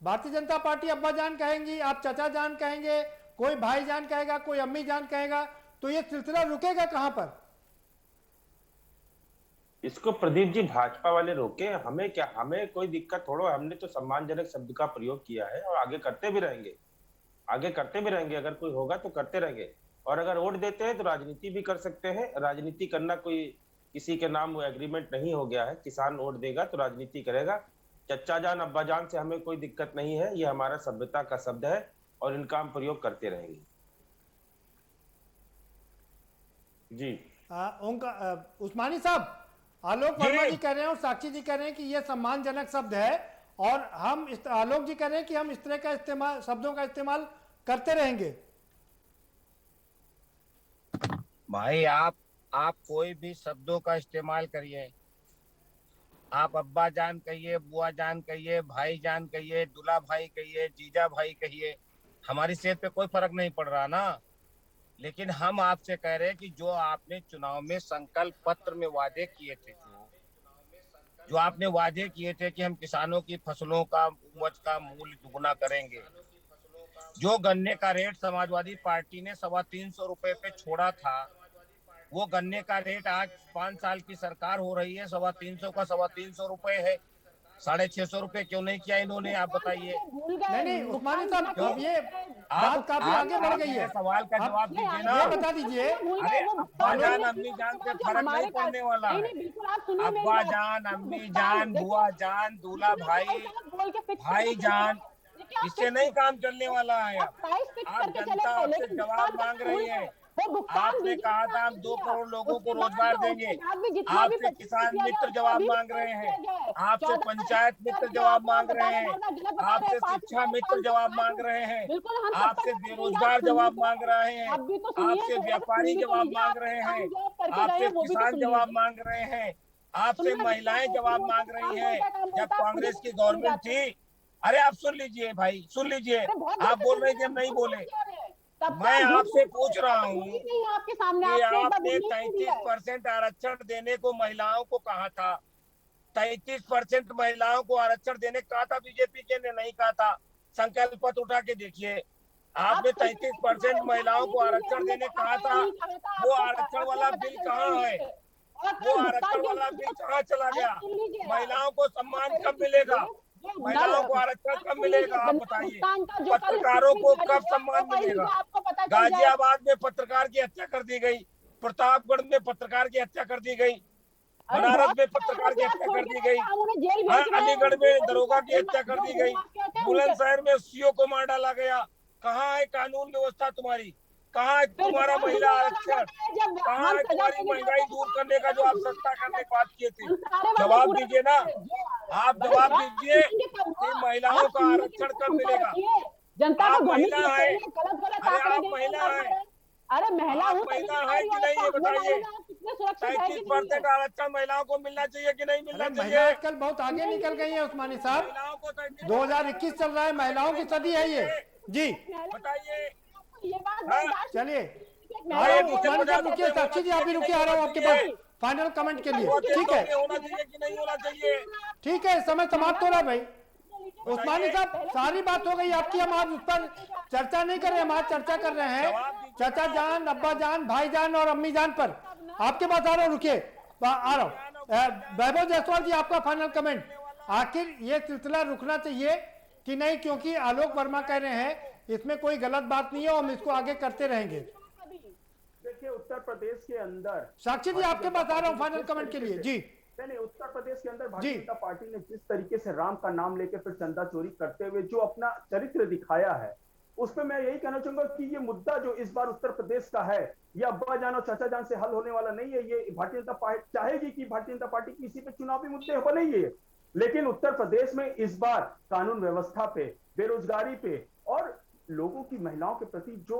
भारतीय जनता पार्टी अब्बा जान कहेंगी, आप चाचा जान कहेंगे, कोई भाई जान कहेगा, कोई अम्मी जान कहेगा, तो ये सिलसिला रुकेगा कहां पर? इसको प्रदीप जी भाजपा वाले रोके, हमें क्या, हमें कोई दिक्कत थोड़ा। हमने तो सम्मानजनक शब्द का प्रयोग किया है और आगे करते भी रहेंगे, आगे करते भी रहेंगे। अगर कोई होगा तो करते रहेंगे, और अगर वोट देते हैं तो राजनीति भी कर सकते हैं। राजनीति करना कोई किसी के नाम वो एग्रीमेंट नहीं हो गया है। किसान वोट देगा तो राजनीति करेगा। चच्चा जान अब्बा जान से हमें कोई दिक्कत नहीं है, ये हमारा सभ्यता का शब्द है और इनका हम प्रयोग करते रहेंगे। जी उस्मानी साहब, आलोक वर्मा जी कह रहे हैं और साक्षी जी कह रहे हैं कि यह सम्मानजनक शब्द है, और हम आलोक जी कह रहे हैं कि हम इस तरह का इस्तेमाल, शब्दों का इस्तेमाल करते रहेंगे। भाई आप कोई भी शब्दों का इस्तेमाल करिए, आप अब्बा जान कहिए, बुआ जान कहिए, भाई जान कहिए, दूल्हा भाई कहिए, जीजा भाई कहिए, हमारी सेहत पे कोई फर्क नहीं पड़ रहा ना। लेकिन हम आपसे कह रहे हैं कि जो आपने चुनाव में संकल्प पत्र में वादे किए थे, जो आपने वादे किए थे कि हम किसानों की फसलों का उपज का मूल्य दुगुना करेंगे, जो गन्ने का रेट समाजवादी पार्टी ने 325 रुपए पे छोड़ा था, वो गन्ने का रेट आज 5 साल की सरकार हो रही है 325 का 325 रुपए है। 650 रुपए क्यों नहीं किया इन्होंने, आप बताइए। नहीं उस्मानी साहब, ये बात काफी आगे बढ़ गई है। सवाल का जवाब दीजिए ना, ये बता दीजिए। अरे अब्बा जान अम्मी जान पे फर्क नहीं पड़ने वाला है। अब्बा जान, अम्मी जान, बुआ जान, दूल्हा भाई जान, इससे नहीं काम चलने वाला है। आप जनता आपसे जवाब मांग रही है। आपने कहा था हम 2 करोड़ लोगों को रोजगार देंगे, आपसे किसान मित्र जवाब मांग रहे हैं, आपसे पंचायत मित्र जवाब मांग रहे हैं, आपसे शिक्षा मित्र जवाब मांग रहे हैं, आपसे बेरोजगार जवाब मांग रहे हैं, आपसे व्यापारी जवाब मांग रहे हैं, आपसे किसान जवाब मांग रहे हैं, आपसे महिलाएं जवाब मांग रही हैं। जब कांग्रेस की गवर्नमेंट थी, अरे आप सुन लीजिए भाई, सुन लीजिए, आप बोल रहे थे हम नहीं बोले, मैं आपसे पूछ रहा हूँ नहीं आपके सामने कि आपने आपने 33% आरक्षण देने को महिलाओं को कहा था, 33% महिलाओं को आरक्षण देने को कहा था, बीजेपी के ने नहीं कहा था। संकल्प पत्र उठा के देखिए, आपने 33% महिलाओं को आरक्षण देने कहा था। वो आरक्षण वाला बिल कहाँ है? वो आरक्षण वाला बिल कहाँ चला गया? महिलाओं को सम्मान कब मिलेगा? महिलाओं को आरक्षण कब मिलेगा? आप बताइए। पत्रकारों को कब सम्मान मिलेगा? गाजियाबाद में पत्रकार की हत्या कर दी गई, प्रतापगढ़ में पत्रकार की हत्या कर दी गई, बनारस में पत्रकार की हत्या कर दी गई, अलीगढ़ में दरोगा की हत्या कर दी गई, बुलंदशहर में सीओ को मार डाला गया। कहाँ है कानून व्यवस्था तुम्हारी? कहाँ है तुम्हारा महिला आरक्षण? कहाँ है तुम्हारी महंगाई दूर करने का जो आप सस्ता करने की बात किए थे? जवाब दीजिए ना, आप जवाब दीजिए कि महिलाओं का आरक्षण कब मिलेगा? आप महिला है, अरे आप महिला है, अरे महिला हूँ, महिला है कि नहीं ये बताइए। 33% आरक्षण महिलाओं को मिलना चाहिए कि नहीं मिलना चाहिए? महिला आजकल बहुत आगे निकल गई है उस्मानी साहब। 2021 चल रहा है, महिलाओं की सदी है ये। जी बताइए। चलिए उस्मानी साहब रुकिए, साक्षी जी आप भी रुकिए, आ रहा हूँ आपके पास फाइनल कमेंट के लिए। ठीक है, होना चाहिए कि नहीं होना चाहिए? ठीक है, समय समाप्त हो रहा है भाई। उस्मानी साहब सारी बात हो गई आपकी, हम आज उस पर चर्चा नहीं कर रहे हैं, हम आज चर्चा कर रहे हैं चाचा जान, अब्बा जान, भाई जान और अम्मी जान पर। आपके पास आ रहा हूँ, रुकिए आ रहा हूँ। वैभव जायसवाल जी आपका फाइनल कमेंट, आखिर ये सिलसिला रुकना चाहिए कि नहीं? क्योंकि आलोक वर्मा कह रहे हैं इसमें कोई गलत बात नहीं है, हम इसको आगे करते रहेंगे। देखिए उत्तर प्रदेश के अंदर, साक्षी जी आपके पास आ रहा हूँ फाइनल कमेंट के लिए। जी नहीं, उत्तर प्रदेश के अंदर भारतीय जनता पार्टी ने जिस तरीके से राम का नाम लेकर फिर चंदा चोरी करते हुए जो अपना चरित्र दिखाया है, उसमें मैं यही कहना चाहूंगा कि ये मुद्दा जो इस बार उत्तर प्रदेश का है, ये अब्बा जान और चाचा जान से हल होने वाला नहीं है। ये भारतीय जनता पार्टी चाहेगी कि भारतीय जनता पार्टी किसी पे चुनावी मुद्दे बनेंगे, लेकिन उत्तर प्रदेश में इस बार कानून व्यवस्था पे, बेरोजगारी पे और लोगों की, महिलाओं के प्रति जो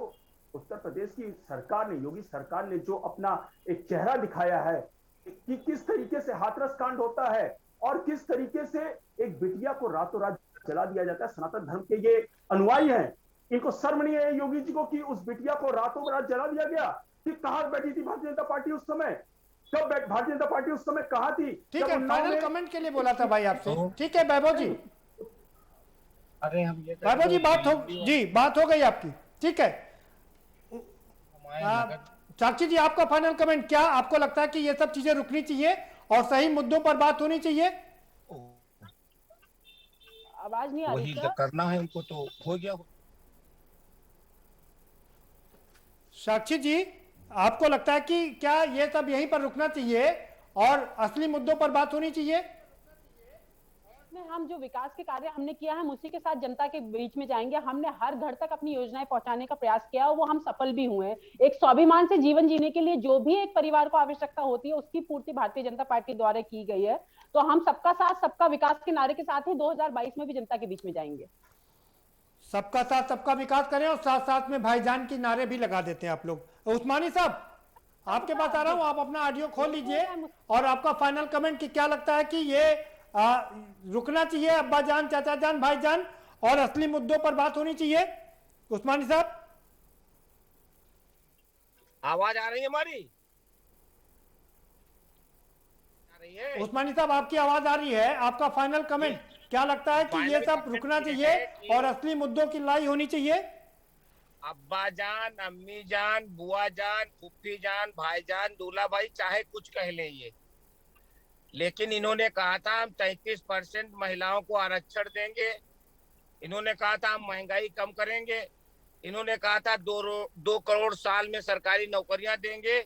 उत्तर प्रदेश की सरकार ने, योगी सरकार ने जो अपना एक चेहरा दिखाया है कि किस तरीके से हाथरस कांड होता है और किस तरीके से एक बिटिया को रातों रात जला दिया जाता है। सनातन धर्म के ये अनुयायी हैं, इनको शर्म नहीं है योगी जी को कि उस बिटिया को रातों रात जला दिया गया? कि कहां बैठी थी भारतीय जनता पार्टी उस समय? कब भारतीय जनता पार्टी उस समय कहां थी? ठीक है, फाइनल कमेंट के लिए बोला था भाई आपसे। ठीक है वैभव जी, अरे हम ये वैभव जी बात हो गई आपकी। ठीक है, साक्षी जी आपका फाइनल कमेंट, क्या आपको लगता है कि ये सब चीजें रुकनी चाहिए और सही मुद्दों पर बात होनी चाहिए? आवाज नहीं आ रही, वही करना है उनको तो हो गया। साक्षी जी आपको लगता है कि क्या ये सब यहीं पर रुकना चाहिए और असली मुद्दों पर बात होनी चाहिए? हम जो विकास के कार्य हमने किया है उसी के साथ जनता के बीच में जाएंगे। हमने हर घर तक अपनी योजनाएं पहुंचाने का प्रयास किया और वो हम सफल भी हुए हैं। एक स्वाभिमान से जीवन जीने के लिए जो भी एक परिवार को आवश्यकता होती है उसकी पूर्ति भारतीय जनता पार्टी द्वारा की गई है। तो हम सबका साथ सबका विकास के नारे के साथ ही 2022 में भी जनता के बीच में जाएंगे। सबका साथ सबका विकास करें और साथ साथ में भाईजान की नारे भी लगा देते हैं आप लोग। उस्मानी साहब आपके पास आ रहा हूं, आप अपना ऑडियो खोल लीजिए और आपका फाइनल कमेंट कि क्या लगता है कि ये रुकना चाहिए, अब्बा जान, चाचा जान, भाईजान, और असली मुद्दों पर बात होनी चाहिए? उस्मानी साहब आवाज आ रही है हमारी? आ रही है? उस्मानी साहब आपकी आवाज आ रही है, आपका फाइनल कमेंट, क्या लगता है कि ये सब रुकना चाहिए और असली मुद्दों की लड़ाई होनी चाहिए? अब्बा जान, अम्मी जान, बुआ जान, फुफ्फी जान, भाईजान, दूल्हा भाई, चाहे कुछ कह लें ये, लेकिन इन्होंने कहा था हम 33% महिलाओं को आरक्षण देंगे। इन्होंने कहा था हम महंगाई कम करेंगे। इन्होंने कहा था 2 करोड़ साल में सरकारी नौकरियां देंगे।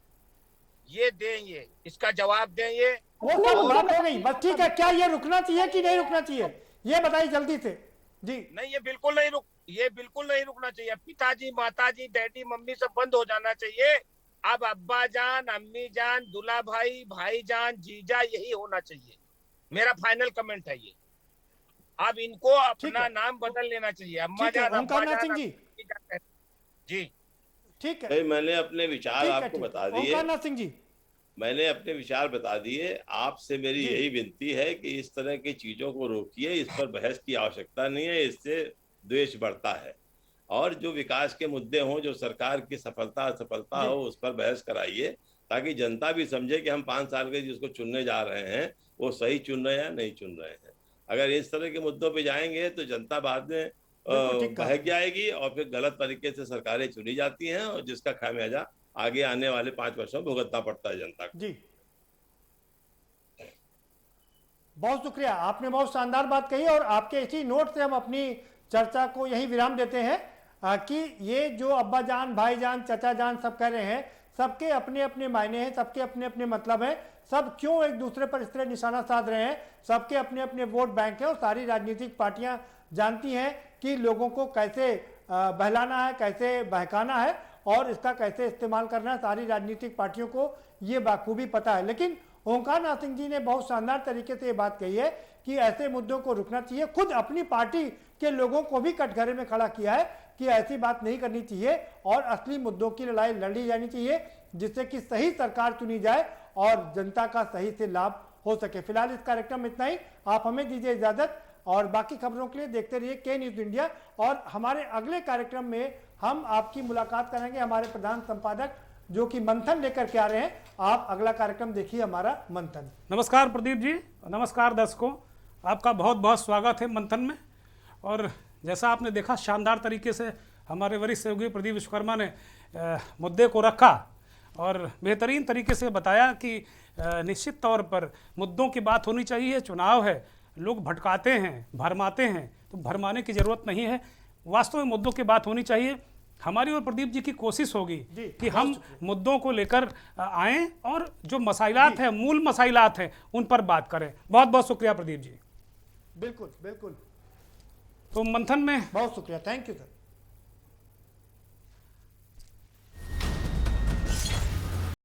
ये देंगे, इसका जवाब देंगे। वो सब बात हो गई, बस ठीक है। क्या ये रुकना चाहिए कि नहीं रुकना चाहिए, ये बताइए जल्दी से। जी नहीं, ये बिल्कुल नहीं रुकना चाहिए। पिताजी, माताजी, डैडी, मम्मी सब बंद हो जाना चाहिए। अब अब्बा जान, अम्मी जान, दूल्हा भाई, भाई जान, जीजा, यही होना चाहिए। मेरा फाइनल कमेंट है ये। अब इनको अपना नाम बदल लेना चाहिए। अम्मा जान, अब्बा जान, जी ठीक है। मैंने अपने विचार आपको बता दिए। ओंकारनाथ सिंह जी, मैंने अपने विचार बता दिए। आपसे मेरी यही विनती है कि इस तरह की चीजों को रोकिए। इस पर बहस की आवश्यकता नहीं है, इससे द्वेष बढ़ता है। और जो विकास के मुद्दे हों, जो सरकार की सफलता असफलता हो, उस पर बहस कराइए, ताकि जनता भी समझे कि हम 5 साल के जिसको चुनने जा रहे हैं वो सही चुन रहे हैं या नहीं चुन रहे हैं। अगर इस तरह के मुद्दों पे जाएंगे तो जनता बाद में बहक जाएगी और फिर गलत तरीके से सरकारें चुनी जाती हैं और जिसका खामियाजा आगे आने वाले 5 वर्षों में भुगतना पड़ता है जनता को। जी, बहुत शुक्रिया, आपने बहुत शानदार बात कही और आपके इसी नोट से हम अपनी चर्चा को यही विराम देते हैं कि ये जो अब्बा जान, भाई जान, चाचा जान सब कह रहे हैं, सबके अपने अपने मायने हैं, सबके अपने अपने मतलब हैं, सब क्यों एक दूसरे पर इस तरह निशाना साध रहे हैं, सबके अपने अपने वोट बैंक है और सारी राजनीतिक पार्टियां जानती हैं कि लोगों को कैसे बहलाना है, कैसे बहकाना है और इसका कैसे इस्तेमाल करना है। सारी राजनीतिक पार्टियों को ये बाखूबी पता है। लेकिन ओंकार नाथ सिंह जी ने बहुत शानदार तरीके से ये बात कही है कि ऐसे मुद्दों को रुकना चाहिए। खुद अपनी पार्टी के लोगों को भी कटघरे में खड़ा किया है कि ऐसी बात नहीं करनी चाहिए और असली मुद्दों की लड़ाई लड़ी जानी चाहिए, जिससे कि सही सरकार चुनी जाए और जनता का सही से लाभ हो सके। फिलहाल इस कार्यक्रम में इतना ही, आप हमें दीजिए इजाजत और बाकी खबरों के लिए देखते रहिए के न्यूज़ इंडिया। और हमारे अगले कार्यक्रम में हम आपकी मुलाकात करेंगे हमारे प्रधान संपादक जो कि मंथन लेकर के आ रहे हैं। आप अगला कार्यक्रम देखिए हमारा मंथन। नमस्कार प्रदीप जी, नमस्कार दर्शकों, आपका बहुत बहुत स्वागत है मंथन में। और जैसा आपने देखा, शानदार तरीके से हमारे वरिष्ठ सहयोगी प्रदीप विश्वकर्मा ने मुद्दे को रखा और बेहतरीन तरीके से बताया कि निश्चित तौर पर मुद्दों की बात होनी चाहिए। चुनाव है, लोग भटकाते हैं, भरमाते हैं, तो भरमाने की ज़रूरत नहीं है। वास्तव में मुद्दों की बात होनी चाहिए। हमारी और प्रदीप जी की कोशिश होगी कि हम मुद्दों को लेकर आएँ और जो मसाइलात हैं, मूल मसाइलात हैं, उन पर बात करें। बहुत बहुत शुक्रिया प्रदीप जी। बिल्कुल बिल्कुल, तो मंथन में बहुत शुक्रिया, थैंक यू सर।